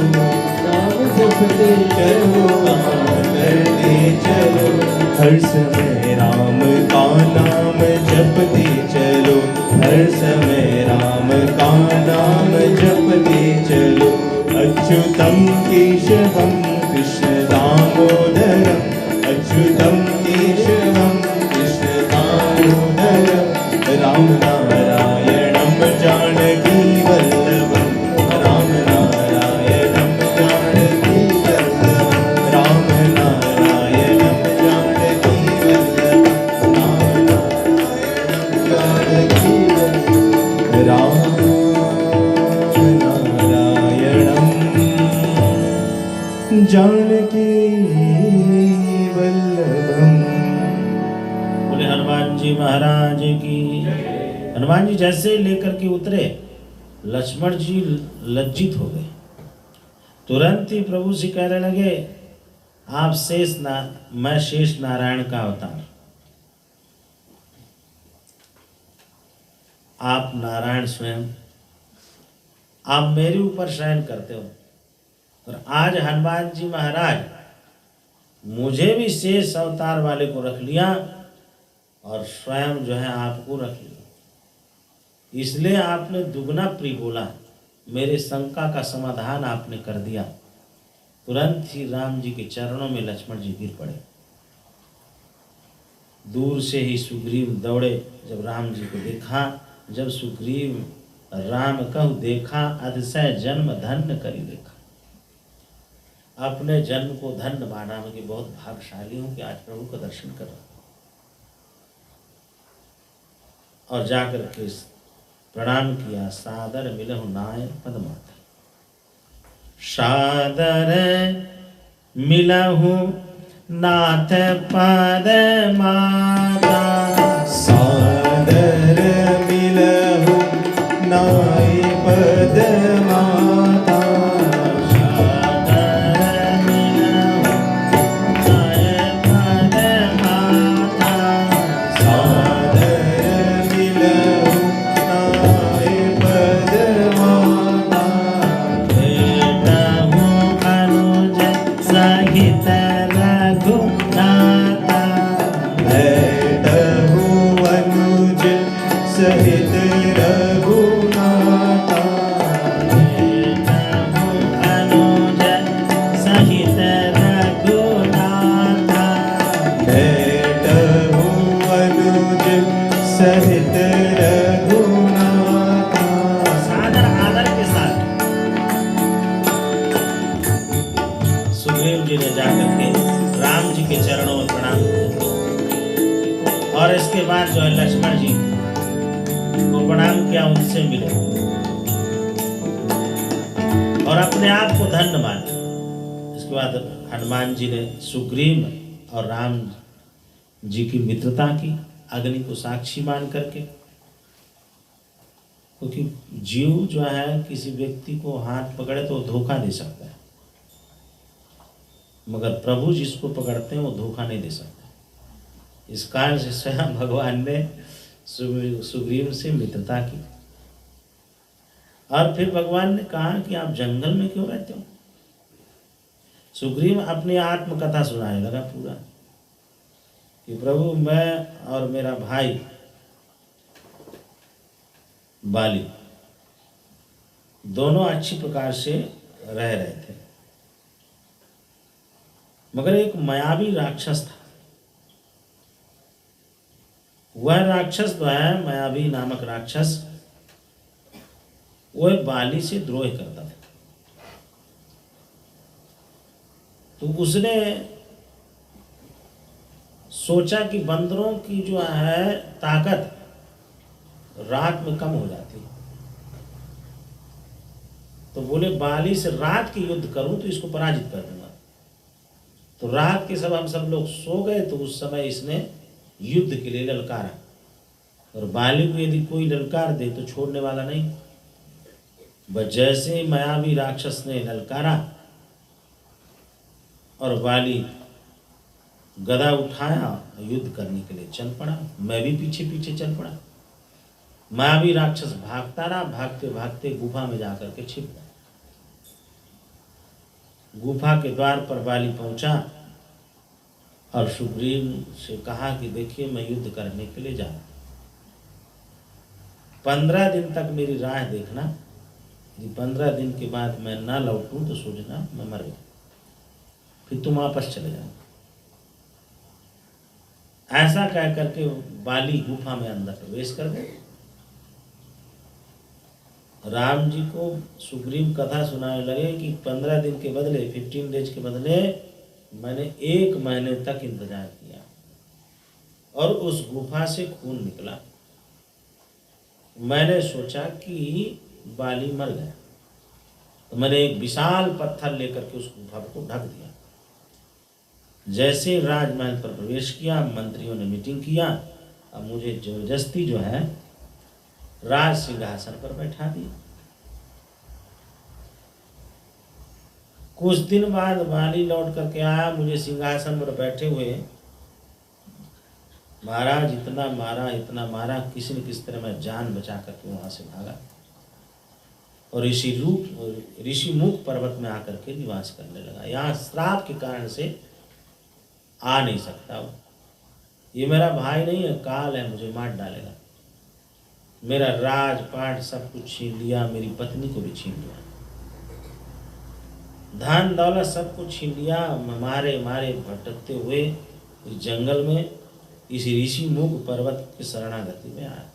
नाम जपते चलो काम करते चलो। हर समय राम का नाम जपते चलो, हर समय राम का नाम जपते चलो। अच्युतम केशवम कृष्ण दामोदरम, अच्युतम केशवम कृष्ण दामोदरम, राम नारायणम जानकी वल्लभम, राम नारायणम जानकी वल्लभम, राम नारायणम जानकी वल्लभम, राम नारायणम जानकी वल्लभम, राम जानकी वल्लभम। बोले हनुमान जी महाराज की। हनुमान जी जैसे लेकर के उतरे, लक्ष्मण जी लज्जित हो गए। तुरंत ही प्रभु से कहने लगे, आप मैं शेष नारायण का अवतार, आप नारायण स्वयं, आप मेरे ऊपर शयन करते हो। और आज हनुमान जी महाराज मुझे भी शेष अवतार वाले को रख लिया और स्वयं जो है आपको रख लिया। इसलिए आपने दुगना प्रिय बोला, मेरे शंका का समाधान आपने कर दिया। तुरंत ही राम जी के चरणों में लक्ष्मण जी गिर पड़े। दूर से ही सुग्रीव दौड़े, जब राम जी को देखा, जब सुग्रीव राम कहु देखा, अतिशय जन्म धन्य करी देखा। अपने जन्म को धन्य माना कि बहुत भाग्यशाली हूं कि आज प्रभु का दर्शन कर रहा हूं। और जाकर के प्रणाम किया, सादर मिलहु नाय पद माता, सादर मिलहु नाथ पद माता, सादर मिलहु नाय पद माता, सहित रघु बाद जो है लक्ष्मण जी को प्रणाम किया, उनसे मिले और अपने आप को धन्य माना। इसके बाद हनुमान जी ने सुग्रीव और राम जी की मित्रता की, अग्नि को साक्षी मान करके, क्योंकि जीव जो है किसी व्यक्ति को हाथ पकड़े तो धोखा दे सकता है, मगर प्रभु जिसको पकड़ते हैं वो धोखा नहीं दे सकते। इस कारण से स्वयं भगवान ने सुग्रीव से मित्रता की। और फिर भगवान ने कहा कि आप जंगल में क्यों रहते हो। सुग्रीव अपनी आत्मकथा सुनाने लगा पूरा कि प्रभु मैं और मेरा भाई बाली दोनों अच्छी प्रकार से रह रहे थे, मगर एक मायावी राक्षस था। वह राक्षस जो है, मायावी नामक राक्षस, वह बाली से द्रोह करता था। तो उसने सोचा कि बंदरों की जो है ताकत रात में कम हो जाती है, तो बोले बाली से रात की युद्ध करूं तो इसको पराजित कर दूंगा। तो रात के हम सब लोग सो गए, तो उस समय इसने युद्ध के लिए ललकारा, और बाली को यदि कोई ललकार दे तो छोड़ने वाला नहीं। बस जैसे ही मायावी राक्षस ने ललकारा और बाली गदा उठाया, युद्ध करने के लिए चल पड़ा। मैं भी पीछे पीछे चल पड़ा। मायावी राक्षस भागता रहा, भागते भागते गुफा में जाकर के छिप गया। गुफा के द्वार पर बाली पहुंचा और सुग्रीव से कहा कि देखिए मैं युद्ध करने के लिए जा रहा हूं, 15 दिन तक मेरी राह देखना, यदि 15 दिन के बाद मैं ना लौटूं तो सोचना मैं मर गया, फिर तुम वापस चले जाओ। ऐसा कह करके बाली गुफा में अंदर प्रवेश कर गए। राम जी को सुग्रीव कथा सुनाने लगे कि 15 दिन के बदले, 15 डेज के बदले मैंने 1 महीने तक इंतजार किया और उस गुफा से खून निकला। मैंने सोचा कि बाली मर गया, तो मैंने एक विशाल पत्थर लेकर के उस गुफा को ढक दिया। जैसे राजमहल पर प्रवेश किया, मंत्रियों ने मीटिंग किया, अब मुझे जबरदस्ती जो है राज सिंहासन पर बैठा दिया। कुछ दिन बाद बाली लौट करके आया, मुझे सिंहासन पर बैठे हुए महाराज इतना मारा, किसी न किसी तरह मैं जान बचा करके वहां से भागा और ऋषिमुख पर्वत में आकर के निवास करने लगा। यहाँ श्राप के कारण से आ नहीं सकता वो। ये मेरा भाई नहीं है, काल है, मुझे मार डालेगा। मेरा राजपाट सब कुछ छीन लिया, मेरी पत्नी को भी छीन लिया, धन दौलत सब कुछ छीन लिया। मारे मारे भटकते हुए इस जंगल में इस ऋषिमुख पर्वत की शरणागति में आया।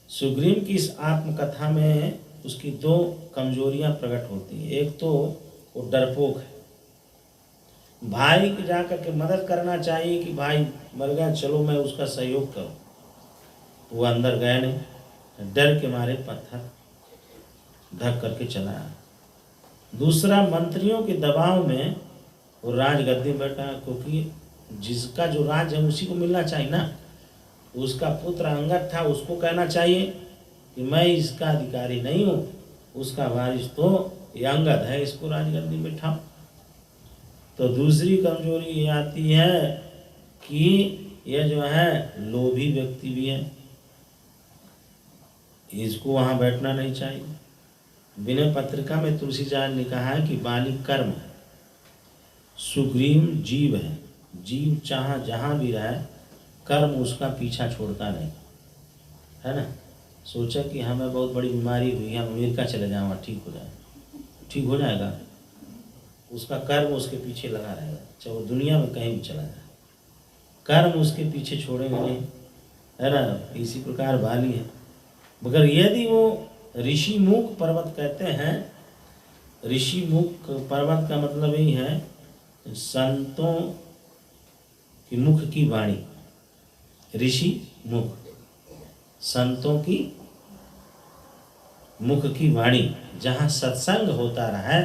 सुग्रीव की इस आत्मकथा में उसकी 2 कमजोरियां प्रकट होती हैं। एक तो वो डरपोक है, भाई की जाकर के मदद करना चाहिए कि भाई मर गया, चलो मैं उसका सहयोग करूं, वो अंदर गया नहीं, डर के मारे पत्थर ढक करके चला आया। दूसरा, मंत्रियों के दबाव में वो राजगद्दी में बैठा, क्योंकि जिसका जो राज है उसी को मिलना चाहिए ना। उसका पुत्र अंगद था, उसको कहना चाहिए कि मैं इसका अधिकारी नहीं हूँ, उसका वारिस तो ये अंगद है, इसको राजगद्दी में बिठाओ। तो दूसरी कमजोरी ये आती है कि यह जो है लोभी व्यक्ति भी है, इसको वहाँ बैठना नहीं चाहिए। विनय पत्रिका में तुलसीदास ने कहा है कि बाली कर्म है, सुग्रीव जीव है। जीव चाहे जहाँ भी रहे, कर्म उसका पीछा छोड़ता नहीं, है ना। सोचा कि हमें बहुत बड़ी बीमारी हुई है, हम अमेरिका चले जाएँ, वहाँ ठीक हो जाए, ठीक हो जाएगा। उसका कर्म उसके पीछे लगा रहेगा, चाहे वो दुनिया में कहीं भी चला जाए, कर्म उसके पीछे छोड़ेंगे नहीं, है ना। इसी प्रकार बाली है। मगर यदि वो ऋषिमुख पर्वत कहते हैं, ऋषिमुख पर्वत का मतलब यही है संतों की मुख की वाणी, ऋषि मुख, संतों की मुख की वाणी, जहाँ सत्संग होता रहा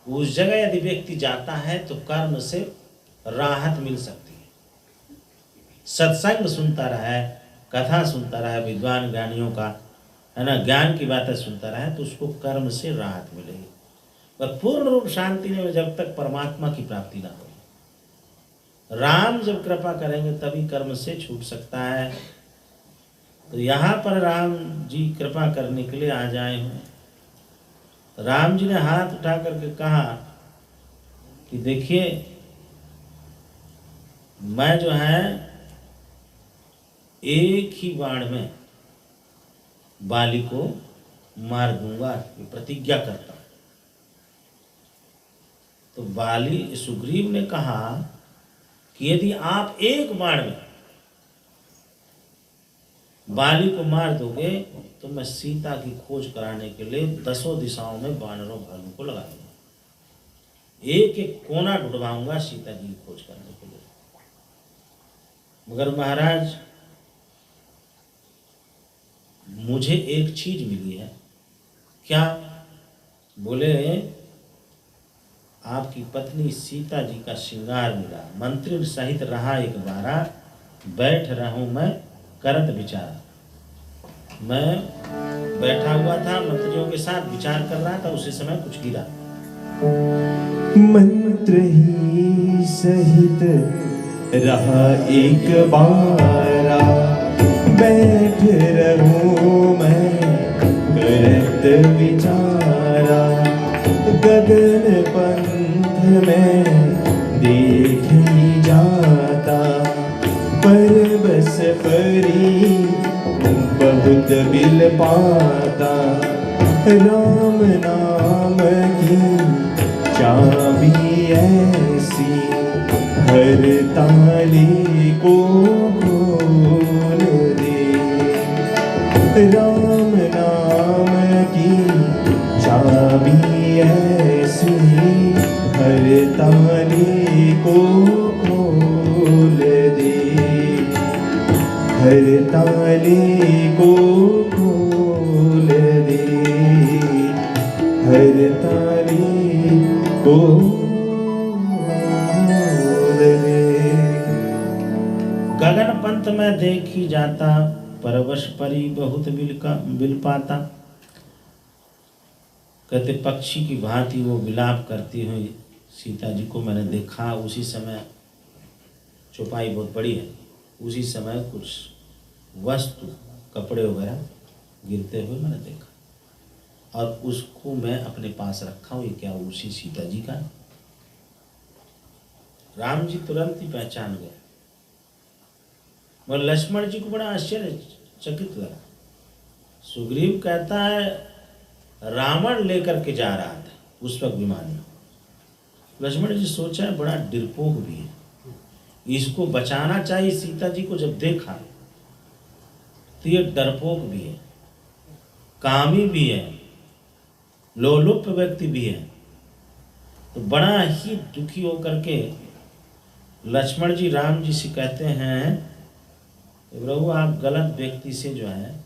उस जगह यदि व्यक्ति जाता है तो कर्म से राहत मिल सकती है। सत्संग सुनता रहा, कथा सुनता रहा विद्वान ज्ञानियों का, है ना, ज्ञान की बातें सुनता रहा तो उसको कर्म से राहत मिलेगी। पर पूर्ण रूप शांति में जब तक परमात्मा की प्राप्ति ना हो, राम जब कृपा करेंगे तभी कर्म से छूट सकता है। तो यहाँ पर राम जी कृपा करने के लिए आ जाए हैं। राम जी ने हाथ उठा करके कहा कि देखिए मैं जो है एक ही बाण में बाली को मार दूंगा, ये प्रतिज्ञा करता हूं। तो बाली सुग्रीव ने कहा कि यदि आप एक बाण में बाली को मार दोगे तो मैं सीता की खोज कराने के लिए 10 दिशाओं में वानरों भालू को लगा दूंगा, एक एक कोना ढूंढवाऊंगा सीता जी की खोज करने के लिए। मगर महाराज मुझे एक चीज मिली है। क्या? बोले आपकी पत्नी सीता जी का श्रृंगार मिला, मंत्री सहित रहा एक बारा, बैठ रहा हूं मैं करत विचार। मैं बैठा हुआ था मंत्रियों के साथ विचार कर रहा था, उसी समय कुछ गिरा। मंत्र ही सहित रहा एक बारा, बैठ रहूं मैं करत विचारा। गगन पंथ में देख ही जाता, पर बस परी बहुत बिल पाता। राम नाम की चाबी ऐसी, हर ताले को खोल दे। राम नाम की चाबी ऐसी, हर ताले को खोल दे। हर ताले को खोल दे, हर ताले को खोल दे। गगन पंथ में देखी जाता, परवश परी बहुत बिल पाता। कहते पक्षी की भांति वो विलाप करती हुई सीता जी को मैंने देखा। उसी समय चौपाई बहुत बड़ी है, उसी समय कुछ वस्तु कपड़े वगैरह गिरते हुए मैंने देखा और उसको मैं अपने पास रखा हूँ। ये क्या उसी सीता जी का? राम जी तुरंत ही पहचान गए। और लक्ष्मण जी को बड़ा आश्चर्यचकित लगा। सुग्रीव कहता है रावण लेकर के जा रहा था उस वक्त विमान में। लक्ष्मण जी सोचा है बड़ा डरपोक भी है, इसको बचाना चाहिए। सीता जी को जब देखा तो ये डरपोक भी है, कामी भी है, लोलुप व्यक्ति भी है। तो बड़ा ही दुखी होकर के लक्ष्मण जी राम जी से कहते हैं प्रभु आप गलत व्यक्ति से जो है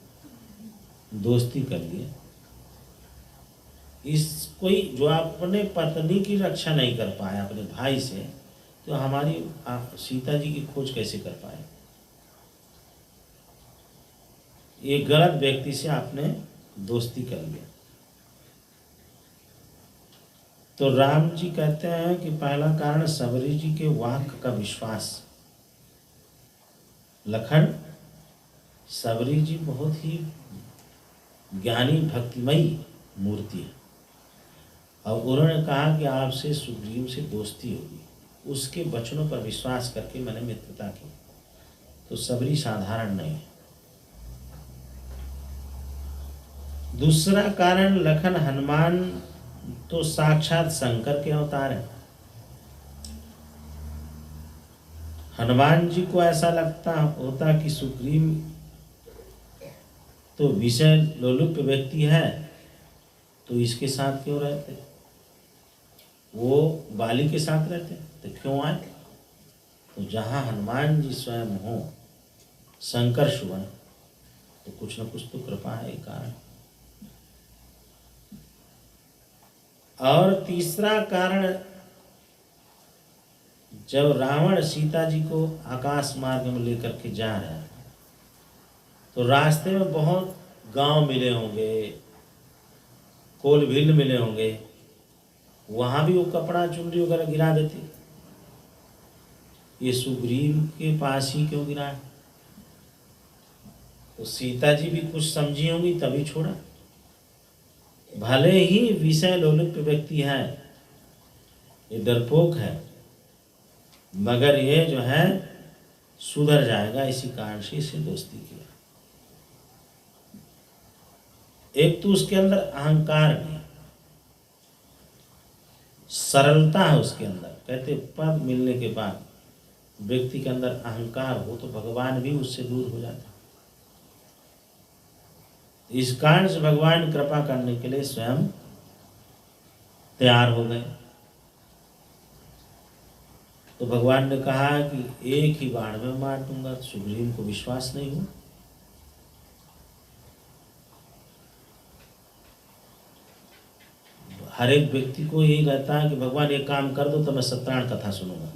दोस्ती कर लिए। इस कोई जो अपने पत्नी की रक्षा नहीं कर पाया अपने भाई से, तो हमारी सीता जी की खोज कैसे कर पाए? ये गलत व्यक्ति से आपने दोस्ती कर लिया। तो राम जी कहते हैं कि पहला कारण सबरी जी के वाक्य का विश्वास। लखन सबरी जी बहुत ही ज्ञानी भक्तिमयी मूर्ति है और उन्होंने कहा कि आपसे सुग्रीव से दोस्ती होगी। उसके वचनों पर विश्वास करके मैंने मित्रता की। तो सबरी साधारण नहीं है। दूसरा कारण लखन हनुमान तो साक्षात शंकर के अवतार हैं। हनुमान जी को ऐसा लगता होता कि सुग्रीव तो विषय लोलुप व्यक्ति है, तो इसके साथ क्यों रहते? वो बाली के साथ रहते तो क्यों आए? तो जहाँ हनुमान जी स्वयं हो संकर्ष हुआ, तो कुछ न कुछ तो कृपा है कारण। और तीसरा कारण, जब रावण सीता जी को आकाश मार्ग में लेकर के जा रहा है, तो रास्ते में बहुत गांव मिले होंगे, कोल भील मिले होंगे, वहां भी वो कपड़ा चुनरी वगैरह गिरा देती। ये सुग्रीव के पास ही क्यों गिरा? तो सीता जी भी कुछ समझी होंगी तभी छोड़ा। भले ही विषय लोलुप व्यक्ति है, ये डरपोक है, मगर ये जो है सुधर जाएगा, इसी कारण से इसे दोस्ती किया। एक तो उसके अंदर अहंकार नहीं, सरलता है उसके अंदर। कहते पद मिलने के बाद व्यक्ति के अंदर अहंकार हो तो भगवान भी उससे दूर हो जाता। इस कारण से भगवान कृपा करने के लिए स्वयं तैयार हो गए। तो भगवान ने कहा कि एक ही बाण में मार दूंगा। सुग्रीव को विश्वास नहीं हुआ। हर एक व्यक्ति को यही रहता है कि भगवान एक काम कर दो तो मैं सत्यनारायण कथा सुनूंगा,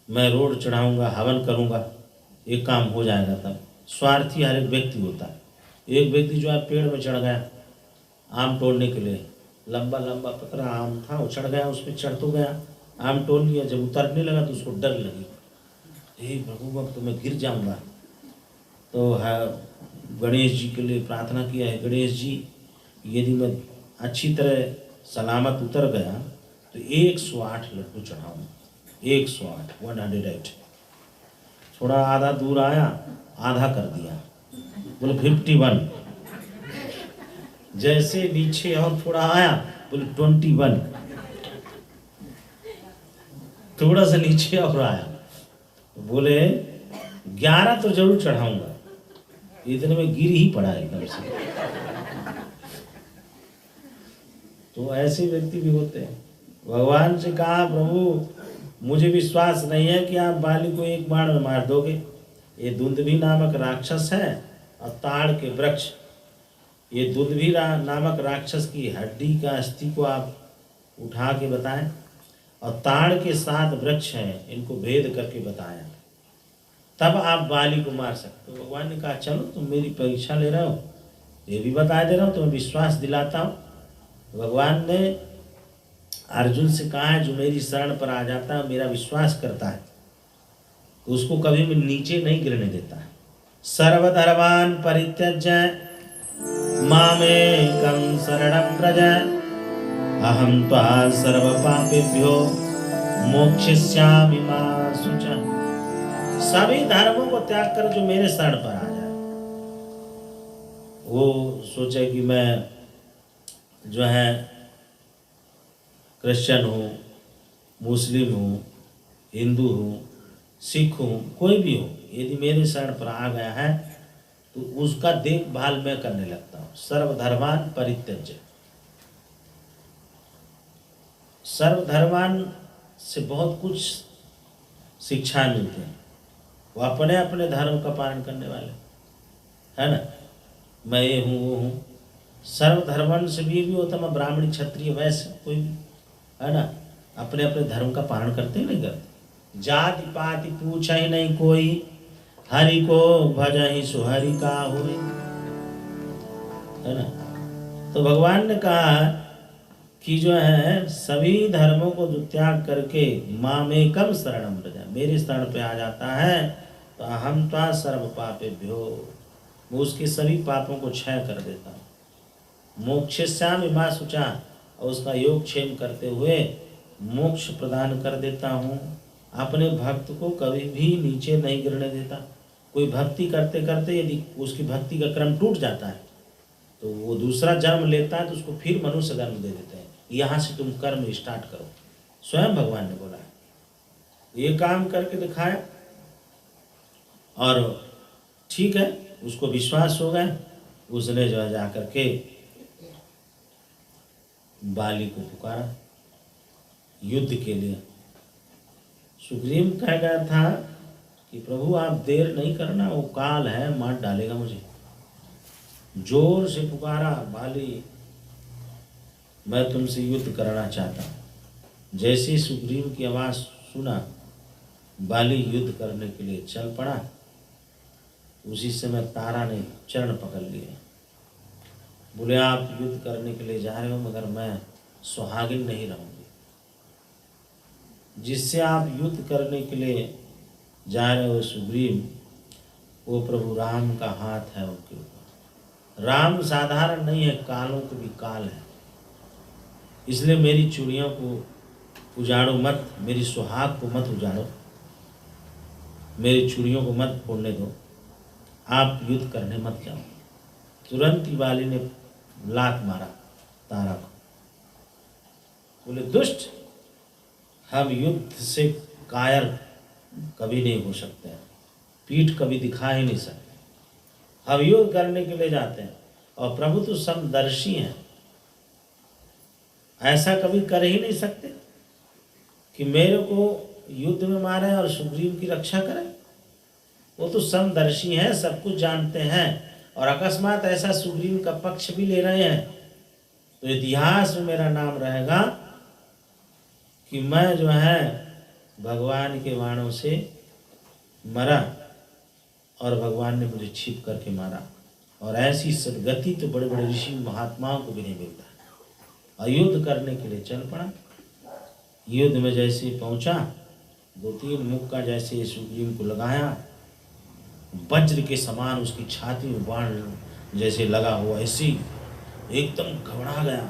मैं रोड चढ़ाऊंगा, हवन करूंगा, एक काम हो जाएगा। तब स्वार्थी हर एक व्यक्ति होता है। एक व्यक्ति जो है पेड़ में चढ़ गया आम तोड़ने के लिए, लंबा लंबा पतला आम था, वो चढ़ गया, उसमें चढ़ तो गया, आम तोड़ लिया। जब उतरने लगा तो उसको डर लगी, हे प्रभु अब तो मैं गिर जाऊंगा। तो गणेश जी के लिए प्रार्थना किया है, गणेश जी यदि मैं अच्छी तरह सलामत उतर गया तो 108 लड्डू चढ़ाऊंगा। 108 108। थोड़ा आधा दूर आया, आधा कर दिया, बोले 51। जैसे नीचे और थोड़ा आया, बोले 21। थोड़ा सा नीचे और आया, बोले 11 तो जरूर चढ़ाऊंगा। इतने में गिर ही पड़ा एकदम से। तो ऐसे व्यक्ति भी होते हैं। भगवान से कहा, प्रभु मुझे विश्वास नहीं है कि आप बाली को एक बाण में मार दोगे। ये दुंदुभि नामक राक्षस है और ताड़ के वृक्ष, ये दुंदुभि नामक राक्षस की हड्डी का अस्थि को आप उठा के बताएं, और ताड़ के 7 वृक्ष हैं, इनको भेद करके बताया, तब आप बाली को मार सकते हो। भगवान ने कहा चलो तुम मेरी परीक्षा ले रहे हो, ये भी बता दे रहा हूँ, तुम्हें विश्वास दिलाता हूँ। भगवान ने अर्जुन से कहा है, जो मेरी शरण पर आ जाता है, मेरा विश्वास करता है, तो उसको कभी भी नीचे नहीं गिरने देता है। सर्वधर्मान् परित्यज्य मामेकं शरणं व्रज अहं त्वा सर्वपापेभ्यो मोक्षयिष्यामि मा शुचः। सभी धर्मों को त्याग कर जो मेरे शरण पर आ जाए, वो सोचे कि मैं जो है क्रिश्चियन हूँ, मुस्लिम हूँ, हिंदू हूँ, सिख हूँ, कोई भी हो, यदि मेरे शरण पर आ गया है तो उसका देखभाल मैं करने लगता हूँ। सर्वधर्मान् परित्यज्य। सर्वधर्मान् से बहुत कुछ शिक्षा मिलती है। वो अपने अपने धर्म का पालन करने वाले है ना, मैं ये हूँ वो हूँ। सर्वधर्मन से भी होता, मैं ब्राह्मण क्षत्रिय वैश्य कोई भी है ना, अपने अपने धर्म का पालन करते ही नहीं करते। जाति पाति पूछा ही नहीं कोई, हरि को भजा ही सुहरि का होए, है ना। तो भगवान ने कहा कि जो है सभी धर्मों को जो त्याग करके मामेकं शरणं व्रज, मेरे शरण पे आ जाता है, तो अहं त्वा सर्व पापेभ्यो, मैं उसके सभी पापों को क्षय कर देता हूँ। मोक्षयिष्यामि मा शुचः, और उसका योग क्षेम करते हुए मोक्ष प्रदान कर देता हूँ। अपने भक्त को कभी भी नीचे नहीं गिरने देता। कोई भक्ति करते करते यदि उसकी भक्ति का क्रम टूट जाता है तो वो दूसरा जन्म लेता है, तो उसको फिर मनुष्य जन्म दे देते हैं, यहाँ से तुम कर्म स्टार्ट करो। स्वयं भगवान ने बोला, ये काम करके दिखाया और ठीक है, उसको विश्वास हो गया। उसने जो है जा करके बाली को पुकारा युद्ध के लिए। सुग्रीव कह गया था कि प्रभु आप देर नहीं करना, वो काल है मार डालेगा मुझे। जोर से पुकारा, बाली मैं तुमसे युद्ध करना चाहता हूँ। जैसे सुग्रीव की आवाज़ सुना, बाली युद्ध करने के लिए चल पड़ा। उसी समय तारा ने चरण पकड़ लिए, बोले आप युद्ध करने के लिए जा रहे हो मगर मैं सुहागिन नहीं रहूंगी। जिससे आप युद्ध करने के लिए जा रहे हो सुग्रीव, वो प्रभु राम का हाथ है उनके ऊपर। राम साधारण नहीं है, कालों के भी काल है। इसलिए मेरी चूड़ियों को उजाड़ो मत, मेरी सुहाग को मत उजाड़ो, मेरी चूड़ियों को मत फोड़ने दो, आप युद्ध करने मत जाओ। तुरंत ही बाली ने लात मारा तारा को, बोले दुष्ट, हम युद्ध से कायर कभी नहीं हो सकते हैं, पीठ कभी दिखा ही नहीं सकते। हम युद्ध करने के लिए जाते हैं और प्रभु तो समदर्शी हैं, ऐसा कभी कर ही नहीं सकते कि मेरे को युद्ध में मारे और सुग्रीव की रक्षा करें। वो तो समदर्शी हैं, सब कुछ जानते हैं, और अकस्मात ऐसा सुग्रीव का पक्ष भी ले रहे हैं तो इतिहास में मेरा नाम रहेगा कि मैं जो है भगवान के बाणों से मरा और भगवान ने मुझे छिप करके मारा। और ऐसी सदगति तो बड़े बड़े ऋषि महात्माओं को भी नहीं मिलता। और युद्ध करने के लिए चल पड़ा। युद्ध में जैसे पहुंचा, 2-3 मुक्का जैसे सुग्रीव को लगाया, वज्र के समान उसकी छाती में बाण जैसे लगा हुआ, ऐसी एकदम घबरा गया,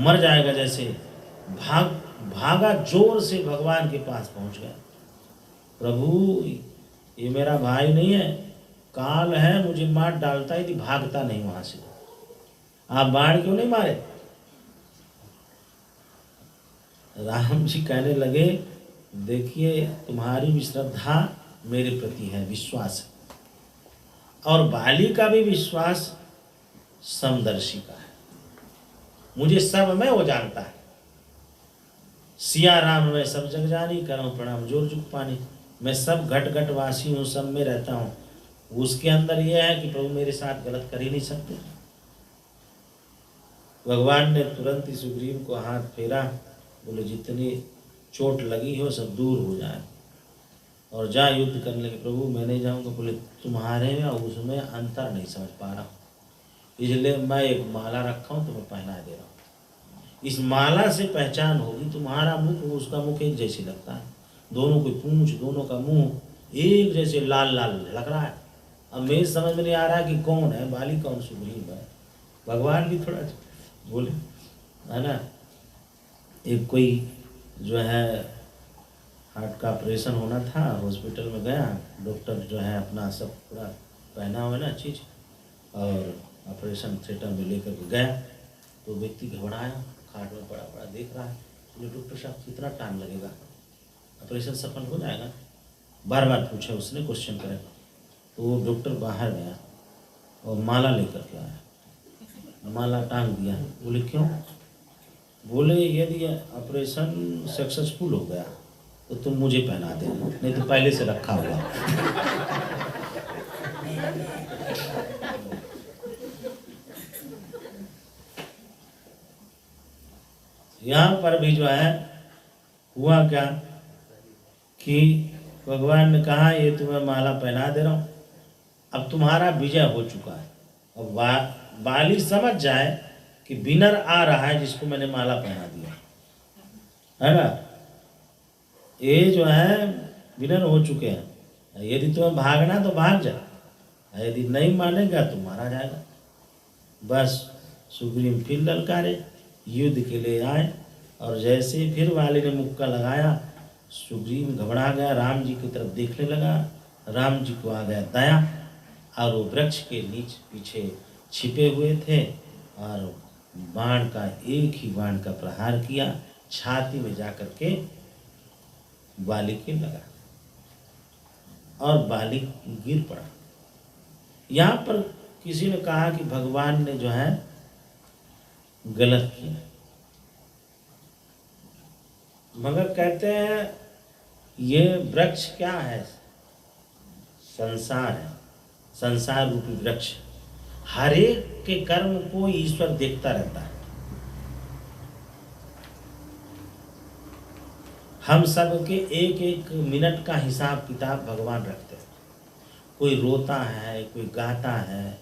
मर जाएगा जैसे। भागा जोर से भगवान के पास पहुंच गया। प्रभु ये मेरा भाई नहीं है, काल है, मुझे मार डालता है, यदि भागता नहीं वहां से, आप बाण क्यों नहीं मारे? राम जी कहने लगे, देखिए तुम्हारी भी श्रद्धा मेरे प्रति है, विश्वास है, और बाली का भी विश्वास समदर्शी का है। मुझे सब में वो जानता है। सिया राम मैं सब जग जानी, करूँ प्रणाम जोर जुग पानी। मैं सब घट घट वासी हूँ, सब में रहता हूँ। उसके अंदर यह है कि प्रभु मेरे साथ गलत कर ही नहीं सकते। भगवान ने तुरंत ही सुग्रीव को हाथ फेरा, बोले जितनी चोट लगी हो सब दूर हो जाए और जा युद्ध करने लगे। प्रभु मैं नहीं जाऊँगा। बोले तुम्हारे में उसमें अंतर नहीं समझ पा रहा हूँ, इसलिए मैं एक माला रखा हूँ, तुम्हें पहना दे रहा हूँ। इस माला से पहचान होगी, तुम्हारा मुख उसका मुख एक जैसे लगता है, दोनों की पूंछ, दोनों का मुंह एक जैसे लाल लाल लग रहा है। अब मेरी समझ में नहीं आ रहा कि कौन है बाली, कौन सुग्रीव है। भगवान भी थोड़ा बोले, है ना। एक कोई जो है हार्ट का ऑपरेशन होना था, हॉस्पिटल में गया, डॉक्टर जो है अपना सब पूरा पहना हुआ ना चीज़, और ऑपरेशन थिएटर में लेकर के गया तो व्यक्ति घबराया, खाट में पड़ा पड़ा देख रहा है। बोले डॉक्टर साहब कितना टाइम लगेगा, ऑपरेशन सफल हो जाएगा? बार बार पूछा उसने, क्वेश्चन करे। तो वो डॉक्टर बाहर गया और माला लेकर के आया, माला टांग दिया। बोले क्यों? बोले यदि ऑपरेशन सक्सेसफुल हो गया तो तुम मुझे पहना देना, नहीं तो पहले से रखा हुआ। यहाँ पर भी जो है हुआ क्या कि भगवान ने कहा ये तुम्हें माला पहना दे रहा हूँ, अब तुम्हारा विजय हो चुका है। अब बाली समझ जाए कि विनर आ रहा है जिसको मैंने माला पहना दिया, है ना। ये जो है विनर हो चुके हैं। यदि तुम्हें भागना तो भाग जा, यदि नहीं मानेगा तो मारा जाएगा। बस सुग्रीव फिर ललकारे, युद्ध के लिए आए, और जैसे फिर वाली ने मुक्का लगाया, सुग्रीव घबरा गया, राम जी की तरफ देखने लगा। राम जी को आ गया दया, और वो वृक्ष के नीचे पीछे छिपे हुए थे, और बाण का एक ही बाण का प्रहार किया, छाती में जाकर के बाली के लगा और बाली गिर पड़ा। यहाँ पर किसी ने कहा कि भगवान ने जो है गलत किया, मगर कहते हैं ये वृक्ष क्या है, संसार है, संसार रूपी वृक्ष। हर एक के कर्म को ईश्वर देखता रहता है। हम सब के एक एक मिनट का हिसाब किताब भगवान रखते हैं। कोई रोता है, कोई गाता है,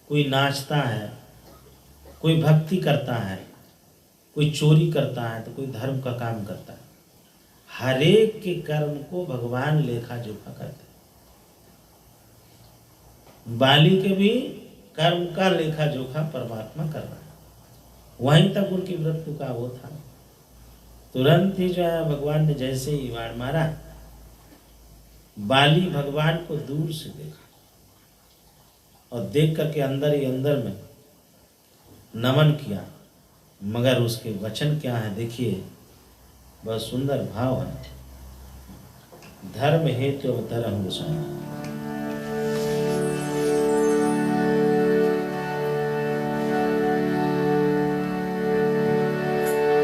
कोई नाचता है, कोई भक्ति करता है, कोई चोरी करता है, तो कोई धर्म का काम करता है। हर एक के कर्म को भगवान लेखा जोखा करते हैं। बाली के भी कर्म का लेखा जोखा परमात्मा कर रहा है। वहीं तक उनकी मृत्यु का वो था। तुरंत ही जो है भगवान ने जैसे ही वार मारा, बाली भगवान को दूर से देखा और देख करके अंदर ही अंदर में नमन किया। मगर उसके वचन क्या है देखिए, बहुत सुंदर भाव है। धर्म हेतु अवतरम गोसाई।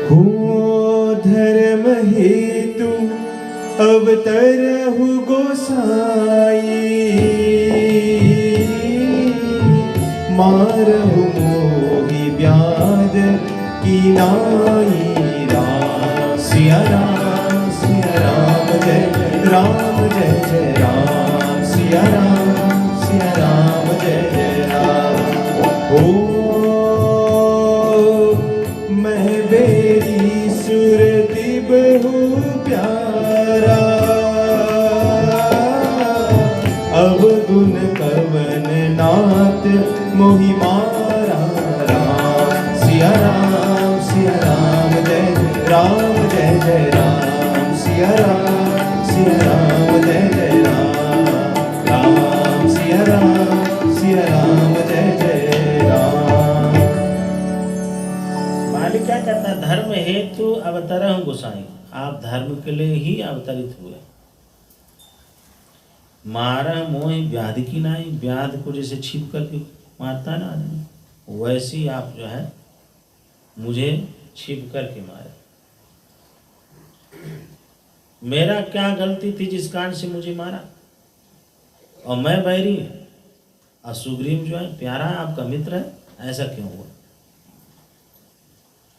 हो धर्म हेतु अवतरहु गोसाई, मारहु मोहि व्याध की नाई। राम सिया राम जय राम जय जय राम सिया राम जय जय राम। ओ मैं बेरी सुरति बहु प्यारा, अब गुण कवन नाथ मोहि मारा। राम सिया राम जय राम जय जय राम सिया राम जय जय राम। राम सिया राम जय जय राम। बाली क्या कहता है? धर्म हेतु अवतरम गोसाई। आप धर्म के लिए ही अवतरित हुए। मारा मोह व्याधि की नाई। व्याध को जैसे छिप करके मारता है ना आदमी, वैसे ही आप जो है मुझे छिप करके मारे। मेरा क्या गलती थी जिस कारण से मुझे मारा? और मैं बैरी और सुग्रीव जो है प्यारा आपका मित्र है, ऐसा क्यों हुआ?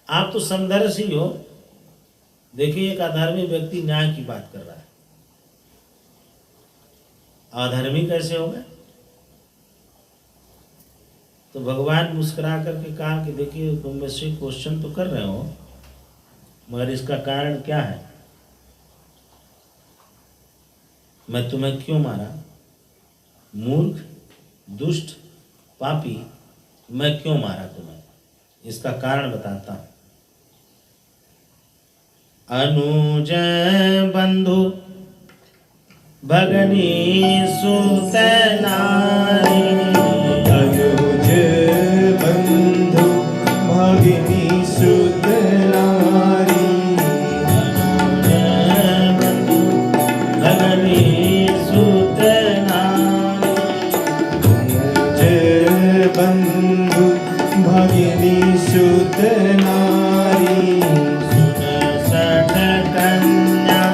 आप तो समदर्शी हो। देखिए, एक अधर्मी व्यक्ति न्याय की बात कर रहा है, अधर्मी कैसे होगा? तो भगवान मुस्कुरा करके कहा कि देखिए, तुम मुझसे क्वेश्चन तो कर रहे हो, मगर इसका कारण क्या है? मैं तुम्हें क्यों मारा? मूर्ख, दुष्ट, पापी, मैं क्यों मारा तुम्हें? इसका कारण बताता हूं। अनुज बंधु भगनी सुत नारी। अनुज बंधु भगिनी सुत नारी। भगनी सुत नारी। अनुज बंधु भगिनी सुत नारी। सठ कन्या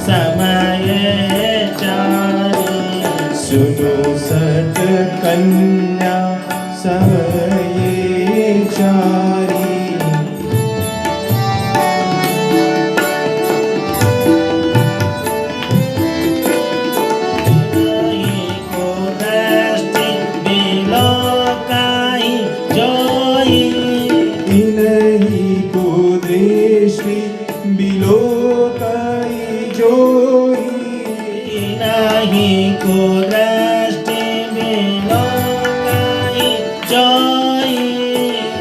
समय चारी। सुनो सठ कन्या समय चारी। को दृष्टि बिलोकाई जोई। इन्हीं को दृष्टि बिलोकाई जोई। नहीं को दृष्टि बिलोकाई जोई।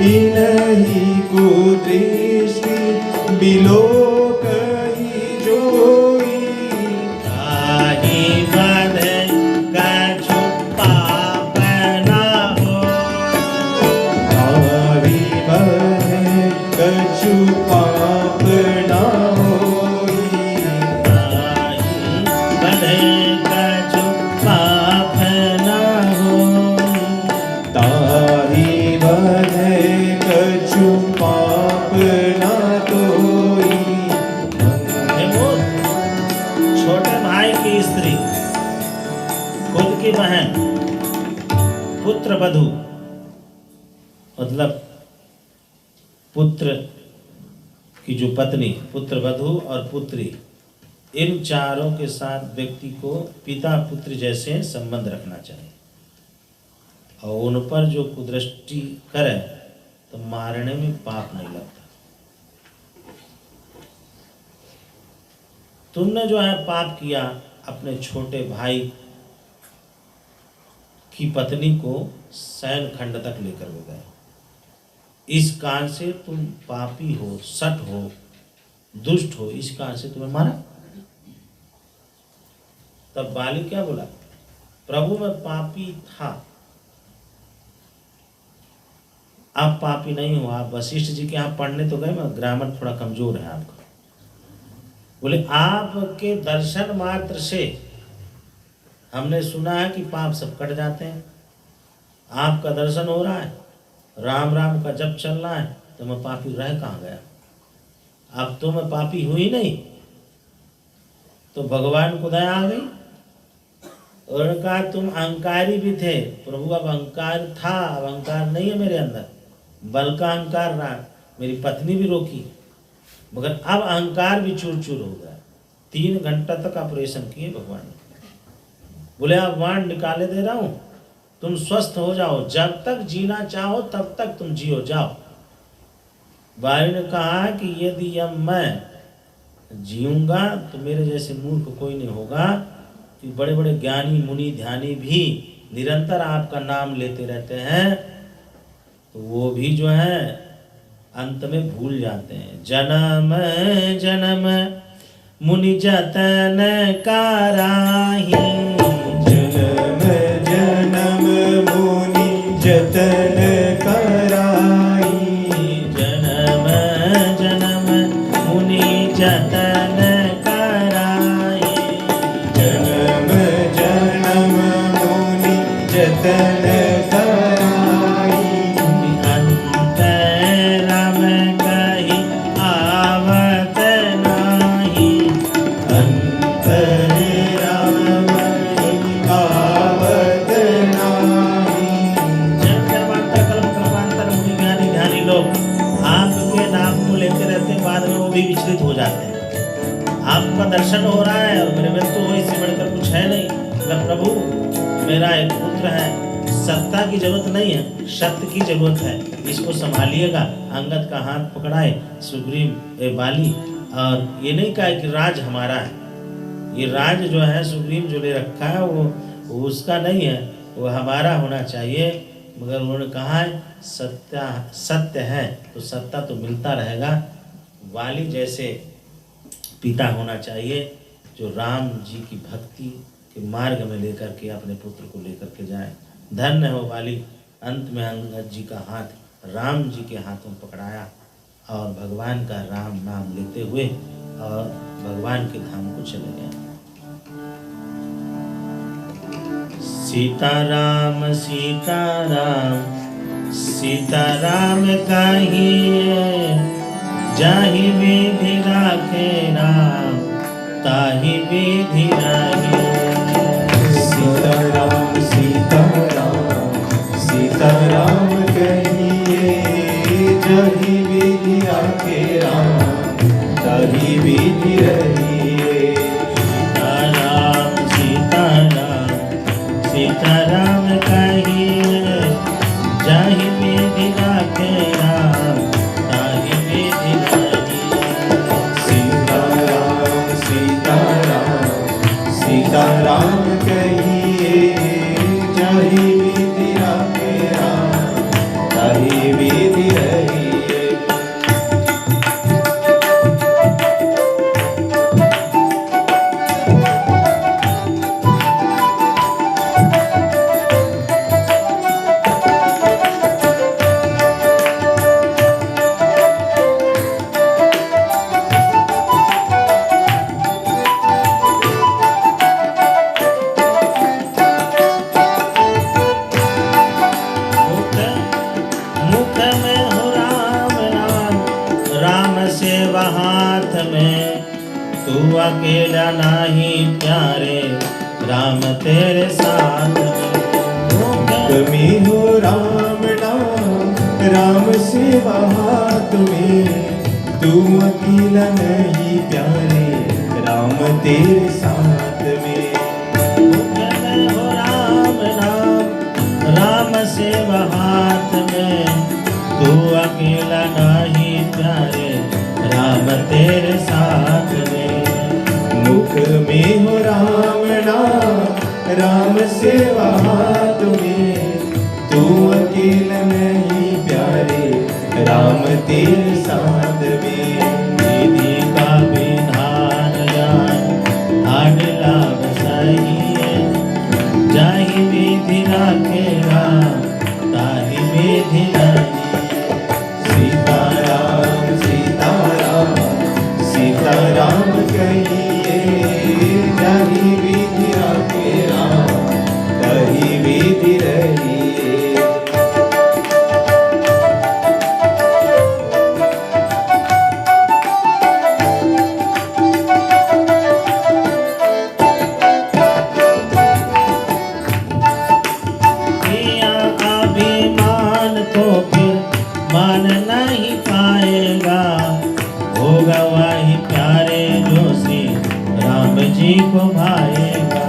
इन्हीं को दृष्टि बिलोकाई जोई। ताहि बधे कछु पाप न हो। ताहि बधे कछु पाप न होई। ताहि बधे कछु पाप न हो। ताहि बधे कछु पाप न होई। देखो, छोटे भाई की स्त्री पुत्र वधू मतलब पुत्र की जो पत्नी, पुत्र वधू और पुत्री, इन चारों के साथ व्यक्ति को पिता पुत्र जैसे संबंध रखना चाहिए और उन पर जो कुदृष्टि करे तो मारने में पाप नहीं लगता। तुमने जो है पाप किया, अपने छोटे भाई की पत्नी को शयन खंड तक लेकर गए, इस कारण से तुम पापी हो, सट हो, दुष्ट हो, इस कारण से तुम्हें मारा। तब बाली क्या बोला, प्रभु मैं पापी था, आप पापी नहीं हो। आप वशिष्ठ जी के यहाँ पढ़ने तो गए, मैं ग्रामर थोड़ा कमजोर है आपका। बोले आपके दर्शन मात्र से हमने सुना है कि पाप सब कट जाते हैं। आपका दर्शन हो रहा है, राम राम का जप चल रहा है, तो मैं पापी रह कहाँ गया। अब तो मैं पापी हुई नहीं, तो भगवान को दया आ गई और कहा तुम अहंकारी भी थे प्रभु, अब अहंकार था, अब अहंकार नहीं है मेरे अंदर, बल का अहंकार रहा। मेरी पत्नी भी रोकी, मगर अब अहंकार भी चूर चूर हो गया। 3 घंटा तक ऑपरेशन किए भगवान ने। बोले आप वाण निकाले दे रहा हूं, तुम स्वस्थ हो जाओ, जब तक जीना चाहो तब तक तुम जियो जाओ। बाली ने कहा कि यदि अब मैं जीऊंगा तो मेरे जैसे मूर्ख कोई नहीं होगा, कि बड़े बड़े ज्ञानी मुनि ध्यानी भी निरंतर आपका नाम लेते रहते हैं, तो वो भी जो है अंत में भूल जाते हैं। जन्म जन्म मुनि जतन कराही, जन्म जन्म मुनि जतन कराई, जन्म जन्म मुनि जतन कराही, जन्म जन्म मुनि जतन कराई, अंत राम कही आवत नाही, अंत राम आवत नाही। जन्म जन्मांतर कल्प कल्पांतर मुनि ज्ञानी ध्यानी लोग आपके नाम को लेते रहते हैं, बाद में वो भी विचलित हो जाते हैं। आपका दर्शन हो रहा है और मेरे मृत्यु हो, इससे बढ़कर कुछ है नहीं। मतलब प्रभु मेरा एक पुत्र है, सत्ता की जरूरत नहीं है, सत्य की जरूरत है, इसको संभालिएगा। अंगद का हाथ पकड़ाए सुग्रीव बाली, और ये नहीं कहा कि राज हमारा है, ये राज जो है सुग्रीव जो ले रखा है वो उसका नहीं है, वो हमारा होना चाहिए। मगर उन्होंने कहा है सत्य है तो सत्ता तो मिलता रहेगा। वाली जैसे पिता होना चाहिए जो राम जी की भक्ति के मार्ग में लेकर के अपने पुत्र को लेकर के जाए। धन्य हो वाली। अंत में अंगद जी का हाथ राम जी के हाथों पकड़ाया और भगवान का राम नाम लेते हुए और भगवान के धाम को चले गए। सीताराम सीताराम सीताराम कहिए, जाहि विधि राखे राम ताहि विधि रहिए। सीताराम सीताराम सीताराम कहिए, जहि विधि राखे राम ताहि विधि रहिए। सीताराम सीताराम सीताराम कहिए, जाहि विधि राखे राम ताहि विधि रहिए। सीताराम सीताराम सीताराम कहिए, जहि विधि राखे राम ताहि विधि रहिए। मुख में हो राम नाम, राम सेवा हाथ में, तू अकेला नाही प्यारे, राम तेरे साथ में। मुख मुख में हो राम नाम, राम सेवा हाथ में, तू अकेला नहीं प्यारे, राम तेरे साथ में। मुख में हो राम नाम, राम सेवा हाथ में, तू अकेला नहीं प्यारे, राम तेरे साथ में। मुख में हो राम नाम, राम सेवा हाथ में, तू अकेला नहीं प्यारे, राम तेरे साथ में। विधि का विधान जान आड लाभ सही है, जाहि विधि राखे राम ताहि विधि नहीं। सीताराम सीताराम सीताराम कहिए, जाहि विधि राखे राम ताहि विधि रहिए। किया अभिमान तो फिर मान नहीं पाएगा, होगा वही प्यारे जो श्री राम जी को भाएगा।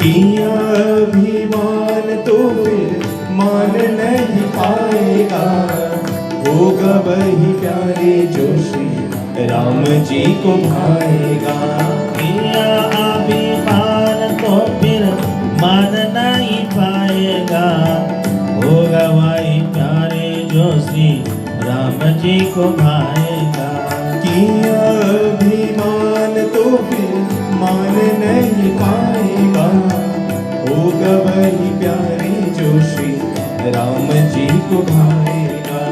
किया अभिमान तो फिर मान नहीं पाएगा, होगा वही प्यारे जो श्री राम जी को भाएगा। किया अभिमान तो फिर मान नहीं पाएगा, होगा वही प्यारे जो श्री राम जी को भाएगा। किया अभिमान तो फिर मान नहीं पाएगा, होगा वही प्यारे जो श्री राम जी को भाएगा।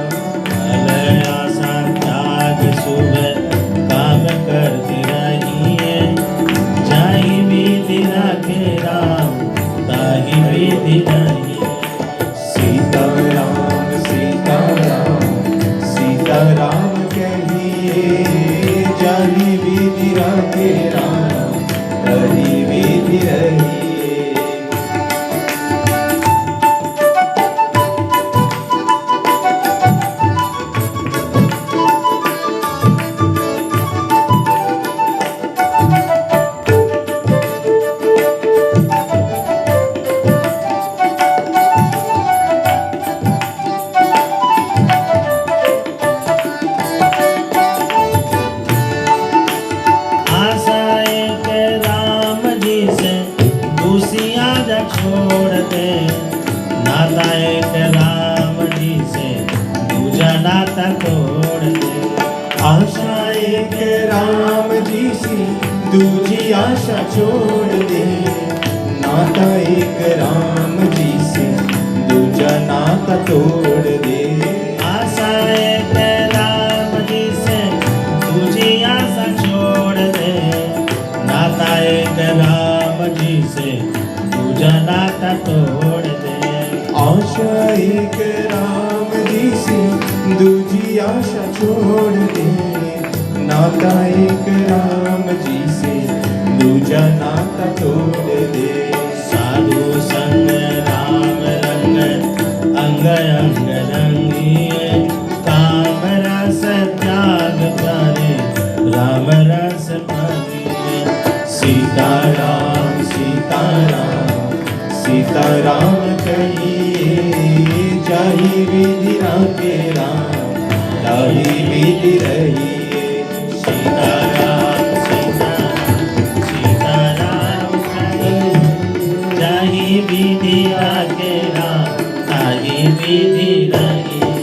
भले आशा त्याग सुबह काम करती रहिए, जाहि विधि राखे राम ताहि विधि नहीं। सीताराम सीताराम सीताराम कहिए, जाहि विधि राखे राम ताहि विधि रहिए। आशा एक राम जी से दूसरी आजा छोड़ दे, नाता एक राम जी से दूजा नाता तोड़ दे। आशा एक राम जी से दूजी आशा छोड़ दे, नाता एक राम जी से दूजा नाता तोड़ दे। आशा एक राम जी से दूजी आशा छोड़ दे, नाता एक राम जी से दूजा नाता तोड़ दे। आशा एक राम जी से दूजी आशा छोड़ दे, नाता एक राम जी से दूजा नाता तोड़ दे। साधु संग राम रंग अंग अंग रंगिए, काम रस त्याग प्यारे राम रस पाइए। सीताराम सीताराम सीताराम कहिए, जाहि विधि राखे राम ताहि विधि रहिए। सीताराम सीताराम सीताराम कहिए, जाहि विधि राखे राम ताहि विधि रहिए।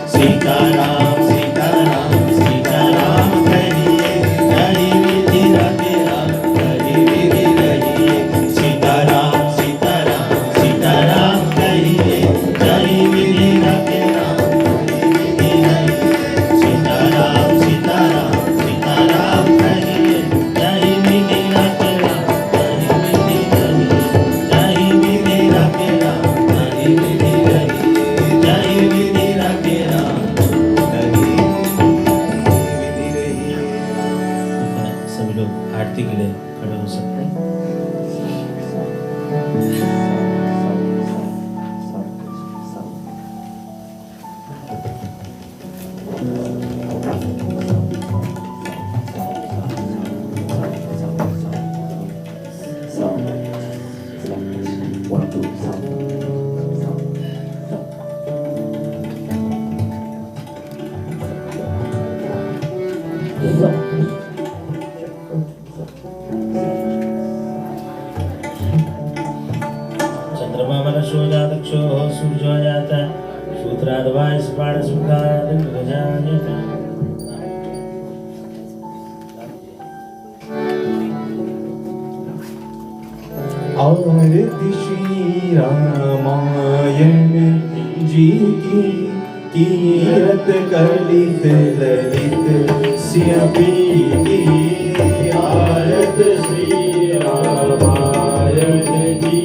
सीताराम सीताराम सीताराम कहिए, जाहि विधि राखे राम ताहि विधि रहिए। सीताराम सीताराम सीताराम कहिए, जाहि विधि राखे राम ताहि विधि रहिए। सीताराम सीताराम सीताराम कहिए, जाहि विधि राखे राम ताहि विधि रहिए। जाहि विधि राखे राम ताहि विधि रहिए। जाहि विधि राखे राम ताहि विधि रहिए। सभी लोग आरती के लिए खड़े हो सकते हैं। चंद्रमा मनसो जातक्षो सूर्यो जाता सूत्राद्वा स्पाणसुखाद गजायते। आरती श्री रामायण जी की कीरत कलित ललित सियापी की। आरत श्री रामायण जी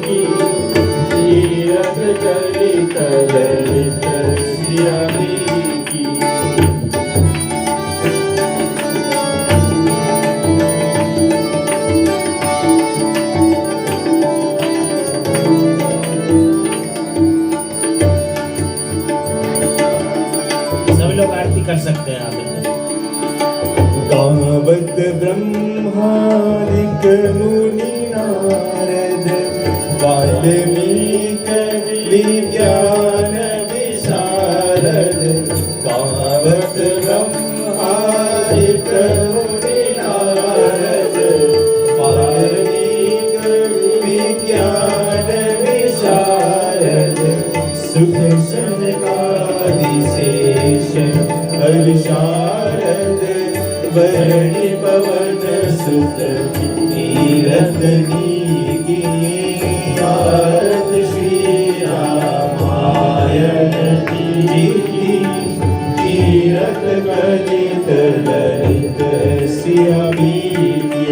की कीरत कलित ललित सियापी की। लोग आरती कर सकते हैं आप। गावत ब्रह्मादिक मुनि नारद वाल्मीकि विज्ञान विशारद। गावत ब्रह्मादिक मुनि नारद वाल्मीकि विज्ञान विशारद। सुख सनकादि शेष हर्षारद वरणि पवन सुत तीरथ की। आरत श्री रामायण जी की तीरथ कलित ललित सियापी की।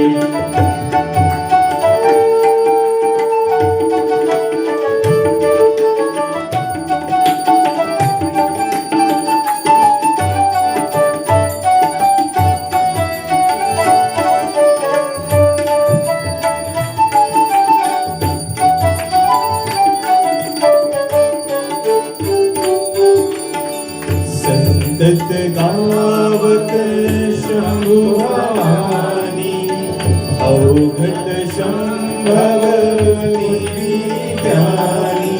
संतत गावत शंभु भवानी अवघट शंभव ज्ञानी।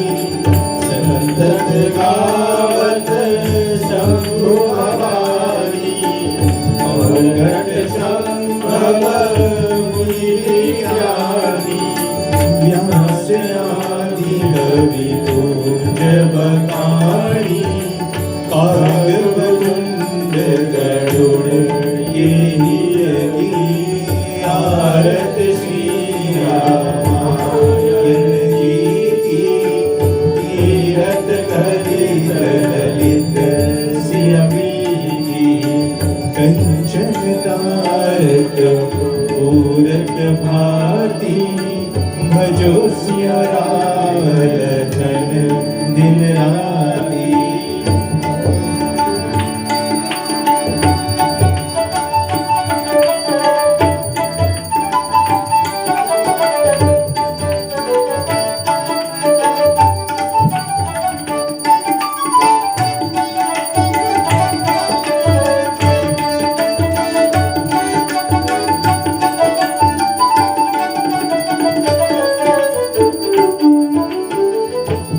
संतत गावत शंभु भवानी अवघट शंभव ज्ञानी। व्यास आदि कवि पूज बखानी काव्यवकुंड गरुड़ के ही। आरत श्री रामायण जी की तीरथ कलित ललित सियापी की। कंचन तारक पूरक भांति भजो सिया राम लखन दिन राति।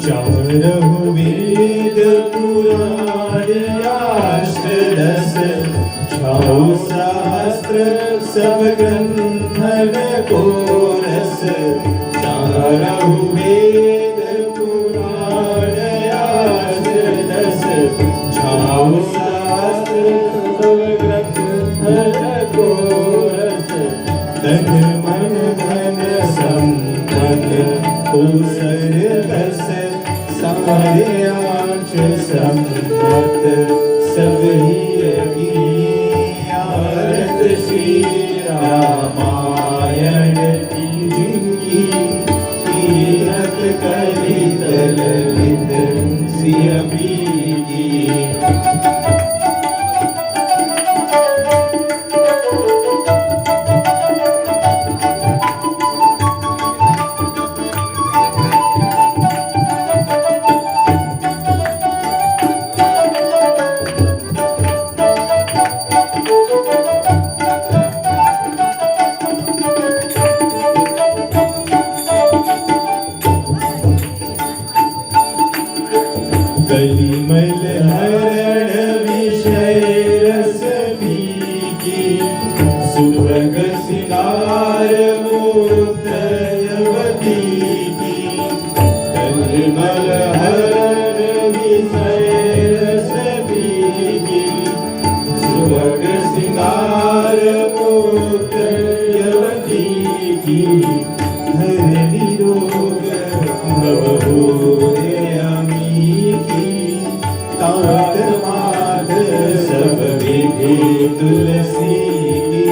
चारहु वेद पुराण अष्टदश छौ सहस्त्र सब ग्रंथन को रस। चारहु वेद पुराण अष्टदश छौ सहस्त्र सब ग्रंथन को रस। तन मन धन संपन्न कुशल कस सारे आंच संपत सब ही। आरत श्री रामायण जी की तीरथ कलित ललित सियापी की। की सुभग सिंगार मूर्तयवती की निर्मल हर विषय रसवी की सुभग सिंगार मूर्तयवती की हरणी रोग भवभूरयामी की तात मात सब विधि तुलसी की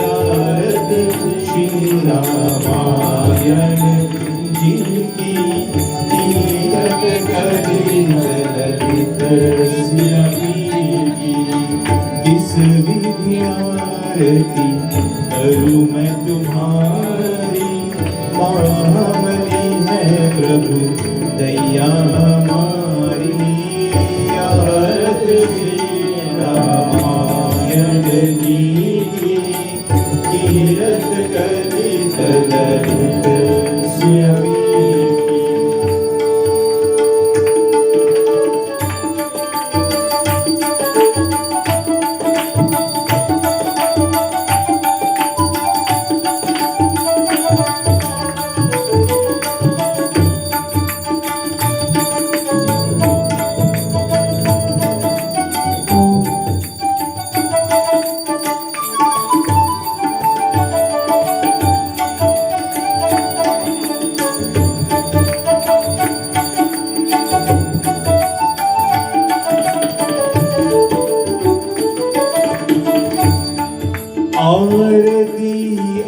आरती श्री रामायण जी की तीरथ करी ललित श्री की किस विधि आरती करूं मैं तुम्हारी महामनी है प्रभु दैया हमारी आरत श्री रामायण जी की कीरत करी ललित श्री आरती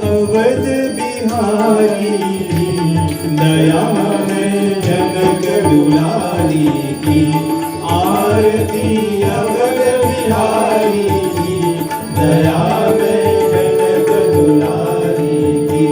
अवध बिहारी दया में जनक दुलारी की आरती अवध बिहारी दया में जनक दुलारी की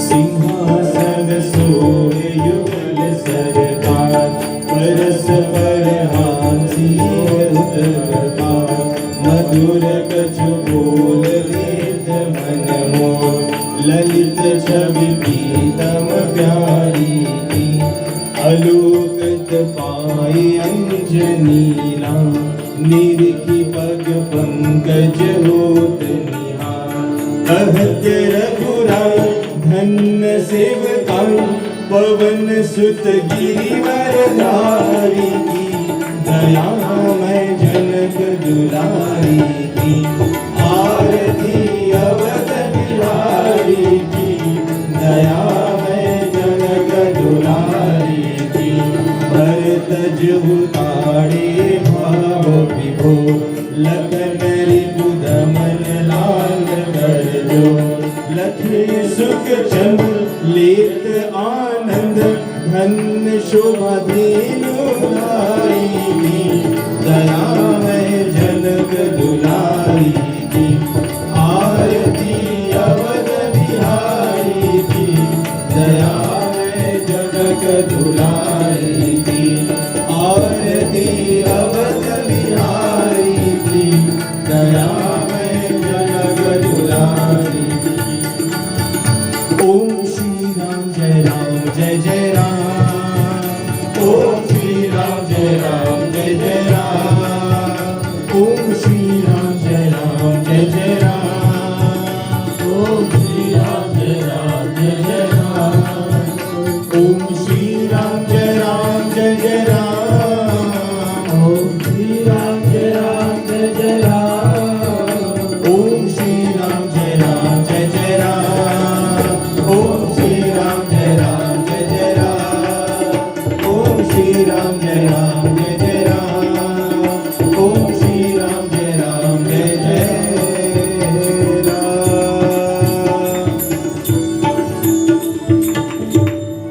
सिंहासन सोए युगल सरकार परस्पर हांसी उतरकार मधुर कछु बोल वेद मन मोर ललित छवि प्रीतम प्यारी की आलोकित पाए अंजनीला निरखी पग पंकज होत निहार कहत रघुराय धन्य सेवका पवन सुत गिरिवर धारी की दया मैं जनक दुलारी की आरती अवध बिहारी की दया मैं जनक दुलारी की भरत जुताड़े भाव विभो लखन रिपुदमन लाल कर जो लखे सुख चंद लेत आनंद धन्य शोभा धेनु धारी की दया मैं जनक दुलारी की आरती अवध बिहारी की दया मैं जनक दुलारी की आरती अवध बिहारी की दया मैं जनक दुलारी की ओम श्री राम जय जय राम ओम श्री राम जय जय राम ओम श्री राम जय जय राम ओम श्री राम जय जय राम ओम श्री राम जय जय राम ओम श्री राम जय जय राम ओम श्री राम जय जय राम ओम श्री राम जय जय राम ओम श्री राम जय जय राम ओम श्री राम जय जय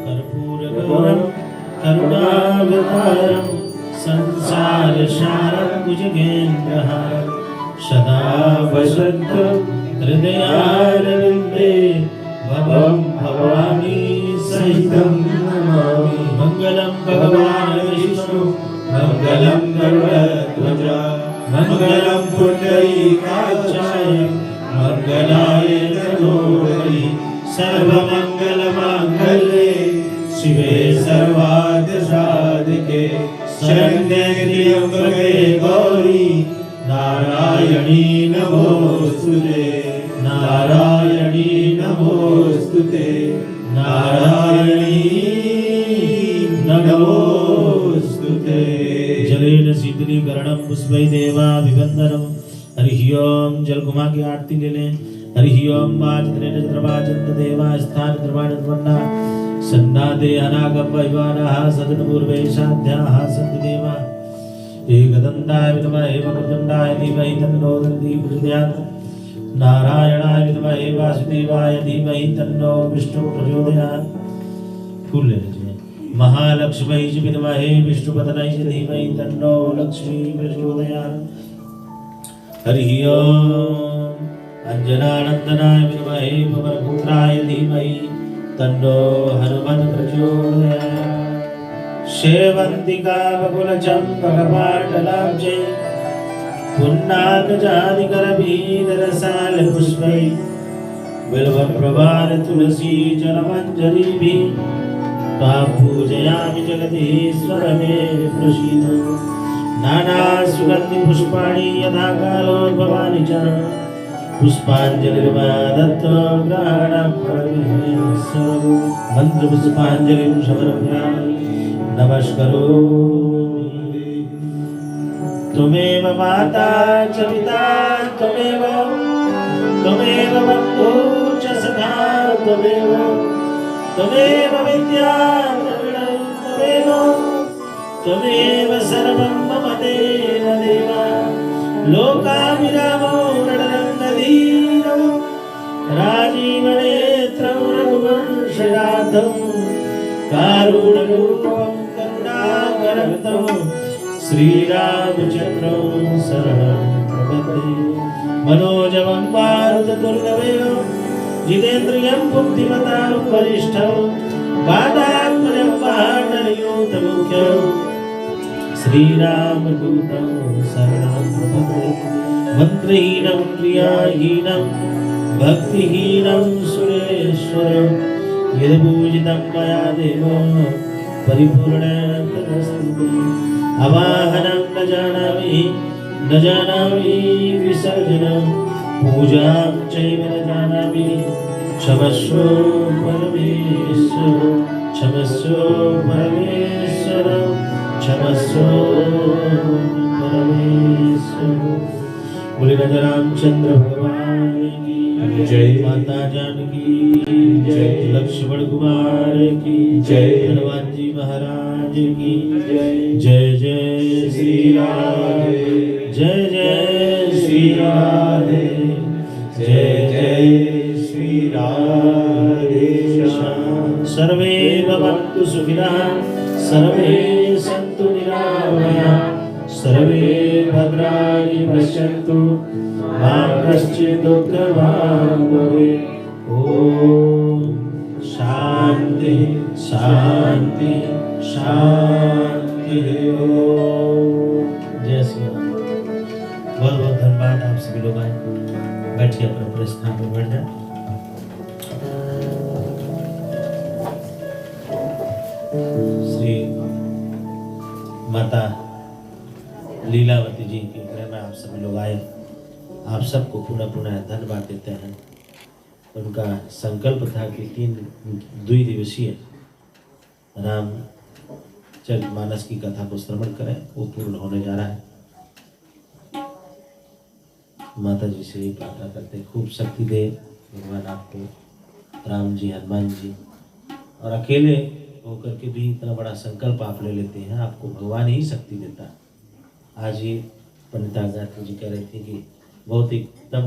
कर्पूरगौरं करुणावतारं संसारसारं भुजगेन्द्रहारं सदा वसन्तं हृदयारविन्दे भवं भवानी सहितं नमामि मङ्गलं भगवान् विष्णु मङ्गलं गरुडध्वज मंगलम पुंडरीकाक्षाय मंगलाय तनोहरि सर्वमंगलमांगल्ये शिवे सर्वार्थसाधिके शरण्ये त्र्यंबके गौरी नारायणी नमोस्तुते नारायणी नमोस्तुते नारायणी नमोस्तुते। जलेन शीतलीकरणं पुष्पै देवाभिवन्दनं हरिः ओम। जल घुमा के आरती ले लें। हरिः ओम वाजद्रेण द्रवाचंद देवा स्थान द्रवाणद्वन्ना सन्नादे अनागम वैवानः सदनपूर्वे साध्याः सन्ति देवा एकदन्ताय विद्महे वक्रतुण्डाय धीमहि तन्नो दन्ति प्रचोदयात् नारायणाय विद्महे वासुदेवाय धीमहि तन्नो विष्णु प्रचोदयात्। फूल ले लीजिए। महालक्ष्मी च विद्महे विष्णुपत्न्यै च धीमहि तन्नो लक्ष्मी प्रचोदयात्। हरिः ओम अंजनानंदनाय विद्महे पवनपुत्राय धीमहि तन्नो हनुमत् प्रचोदयात्। शेवन्तिका बकुलचम्पकपाटलाब्जे पुन्नाकजादिकरबीधरसालपुष्पै बिल्वप्रवाल तुलसी जलमञ्जरीभिः त्वां पूजयामि जगदीश्वर मे प्रसीद। नानासुगन्धिपुष्पाणि यथा कालोद्भवानि च पुष्पाञ्जलिर्मया दत्तो ग्रहणं परमेश्वर। मन्त्रपुष्पाञ्जलिं समर्पयामि नमस्करोमि। त्वमेव माता च पिता त्वमेव बन्धु च सखा त्वमेव विद्या त्वमेव सर्वं मम देव देव। लोकाभिरामो रणरङ्गधीरो राजीवनेत्रं रघुवंशजातं कारुण्यरूपं करुणाकरं श्रीरामचन्द्रं शरणं प्रपद्ये। मनोजवं मारुततुल्यवेगं जितेन्द्रियं बुद्धिमतां वरिष्ठं वातात्मजं वानरयूथमुख्यं श्रीरामदूतं शरणं प्रपद्ये। मन्त्रहीनं क्रियाहीनं भक्तिहीनं सुरेश्वरं यद्पूजितं मया देव परिपूर्णं तदस्तु ते। अवाहनं न जानामि विसर्जनं पूजां चैव न जानामि क्षमस्व परमेश्वर क्षमस्व परमेश्वर क्षमस्व परमेश्वर। बोले राजा रामचंद्र भगवान की जय। माता जानकी जय। लक्ष्मण कुमार की जय। हनुमान जी महाराज की जय। जय जय श्री राधे जय जय श्री राधे जय जय श्री राधे श्याम। सर्वे भवन्तु सुखिनः सर्वे सन्तु निरामयाः सर्वे भद्राणि पश्यन्तु मा कश्चित् दुःखभाग् भवेत्। ओम शांति शांति शांति। जय श्री राम। बहुत बहुत धन्यवाद। आप सभी लोग आए। बैठिए अपने अपने स्थान पर बैठ जाए। श्री माता लीलावती जी के गृह में आप सभी लोग आए। आप सबको पुनः पुनः धन्यवाद देते हैं। उनका संकल्प था कि 3 द्विदिवसीय रामचरितमानस की कथा को श्रवण करें, वो पूर्ण होने जा रहा है। माता जी से ही प्रार्थना करते हैं खूब शक्ति दे भगवान आपको, राम जी हनुमान जी। और अकेले होकर के भी इतना बड़ा संकल्प आप ले लेते हैं, आपको भगवान ही शक्ति देता है। आज ही पंडिता गायत्री जी कह रही थी कि बहुत एकदम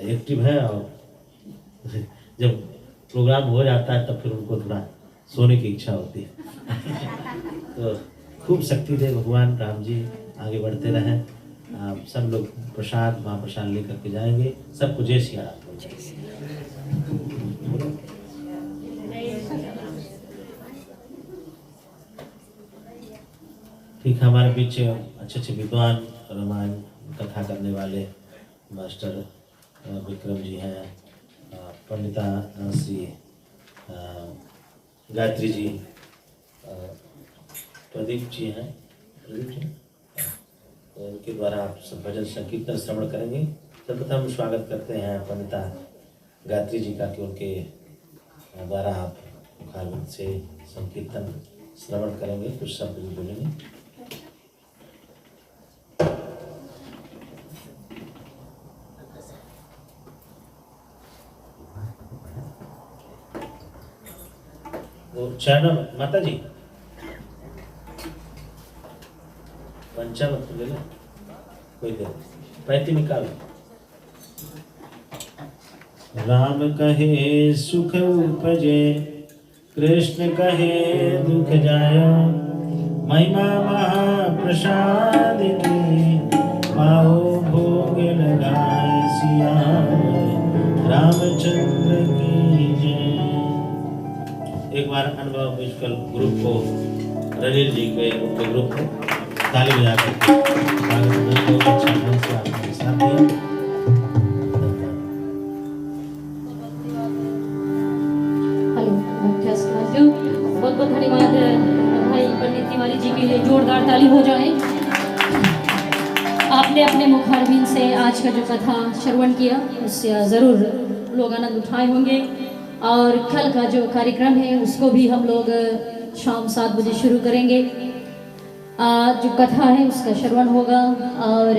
एक्टिव है, और जब प्रोग्राम हो जाता है तब फिर उनको थोड़ा सोने की इच्छा होती है। तो खूब शक्ति दे भगवान। राम जी आगे बढ़ते रहें। आप सब लोग प्रसाद महाप्रसाद लेकर के जाएंगे। सबको जय श्री राम। ठीक हमारे बीच अच्छे अच्छे विद्वान रामायण कथा करने वाले मास्टर विक्रम जी हैं, पंडिता श्री गायत्री जी, प्रदीप जी हैं, तो उनके द्वारा आप सब भजन संकीर्तन श्रवण करेंगे। सर्वप्रथम स्वागत करते हैं पंडिता गायत्री जी का कि उनके द्वारा आप मुखारविंद से संकीर्तन श्रवण करेंगे, कुछ शब्द भी बोलेंगे। चरण माता जी पंचामत ले ले कोई दे पैती निकाल। राम कहे सुख उपजे, कृष्ण कहे दुख जाय, महिमा महाप्रसाद की, पाओ भोग लगाए सिया, रामचंद्र की जय। एक बार अनुभव म्यूजिकल ग्रुप को, रनील जी के उनके ग्रुप को ताली बजाकर बहुत अच्छा ढंग से आपने साथ दिया। हेलो, बहुत बहुत धन्यवाद भाई पंडित तिवारी जी के लिए, जोरदार ताली हो जाए। आपने अपने मुखारविंद से आज का जो कथा श्रवण किया उससे ज़रूर लोग आनंद उठाए होंगे, और कल का जो कार्यक्रम है उसको भी हम लोग शाम 7 बजे शुरू करेंगे। जो कथा है उसका श्रवण होगा और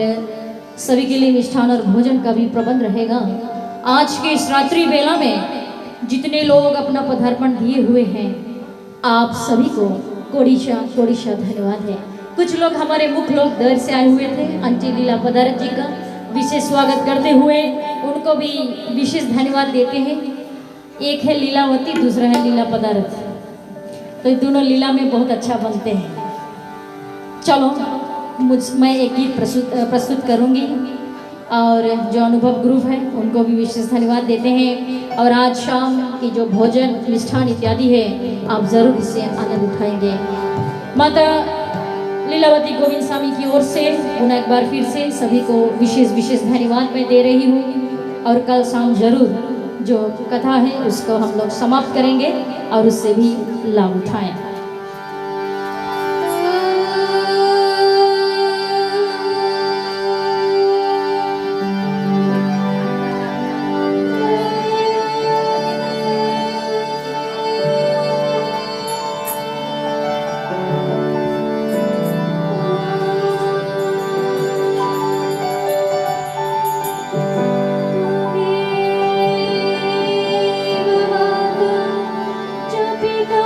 सभी के लिए मिष्ठान और भोजन का भी प्रबंध रहेगा। आज के इस रात्रि बेला में जितने लोग अपना पदार्पण दिए हुए हैं, आप सभी को कोड़ीशा धन्यवाद है। कुछ लोग हमारे मुख्य लोग दर से आए हुए थे, आंटी लीला पदारत जी का विशेष स्वागत करते हुए उनको भी विशेष धन्यवाद देते हैं। एक है लीलावती, दूसरा है लीला पदारत, तो ये दोनों लीला में बहुत अच्छा बनते हैं। चलो मैं एक गीत प्रस्तुत करूंगी और जो अनुभव ग्रुप है उनको भी विशेष धन्यवाद देते हैं। और आज शाम की जो भोजन मिष्ठान इत्यादि है आप ज़रूर इससे आनंद उठाएंगे। माता लीलावती गोविंद स्वामी की ओर से पुनः एक बार फिर से सभी को विशेष धन्यवाद मैं दे रही हूँ। और कल शाम जरूर जो कथा है उसको हम लोग समाप्त करेंगे और उससे भी लाभ उठाएं। जो पिता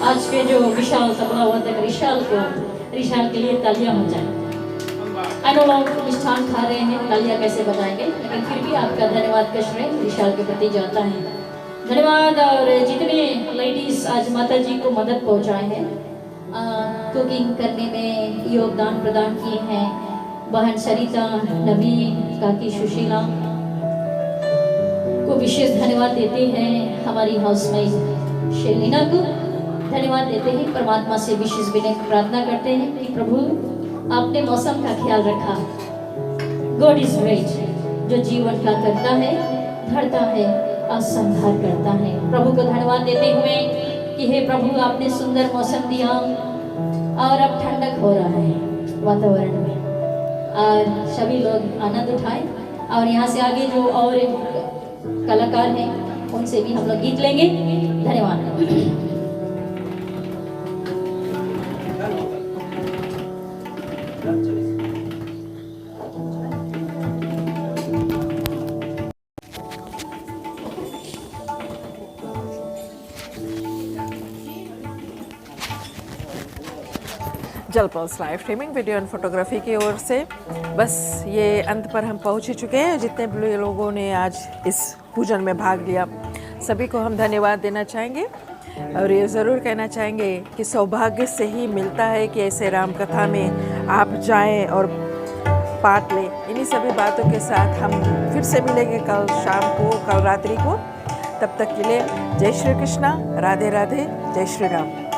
आज के जो विशाल तबला वादक रिशाल के लिए तालियां हो जाए। आई नो लोग मिष्ठान खा रहे हैं, तालियां कैसे बजाएंगे, लेकिन फिर भी आपका धन्यवाद का श्रेय रिशाल के प्रति जाता है। धन्यवाद। और जितने लेडीज आज माता जी को मदद पहुंचाए हैं, कुकिंग करने में योगदान प्रदान किए हैं, बहन सरिता, नवीन, काकी सुशीला को विशेष धन्यवाद देते हैं। हमारी हाउसमेट शेलिना को धन्यवाद देते हैं। परमात्मा से विशेष विनय प्रार्थना करते हैं कि प्रभु आपने मौसम का ख्याल रखा। गॉड इज ग्रेट, जो जीवन का करता है, धरता है और संहार करता है। प्रभु को धन्यवाद देते हुए कि हे प्रभु आपने सुंदर मौसम दिया और अब ठंडक हो रहा है वातावरण में, और सभी लोग आनंद उठाएं। और यहाँ से आगे जो और कलाकार हैं उनसे भी हम लोग गीत लेंगे। धन्यवाद। जल pulse live streaming video and photography की ओर से बस ये अंत पर हम पहुंच ही चुके हैं। जितने भी लोगों ने आज इस पूजन में भाग लिया, सभी को हम धन्यवाद देना चाहेंगे और ये ज़रूर कहना चाहेंगे कि सौभाग्य से ही मिलता है कि ऐसे राम कथा में आप जाएं और पाठ लें। इन्हीं सभी बातों के साथ हम फिर से मिलेंगे कल शाम को, कल रात्रि को। तब तक के लिए जय श्री कृष्णा, राधे राधे, जय श्री राम।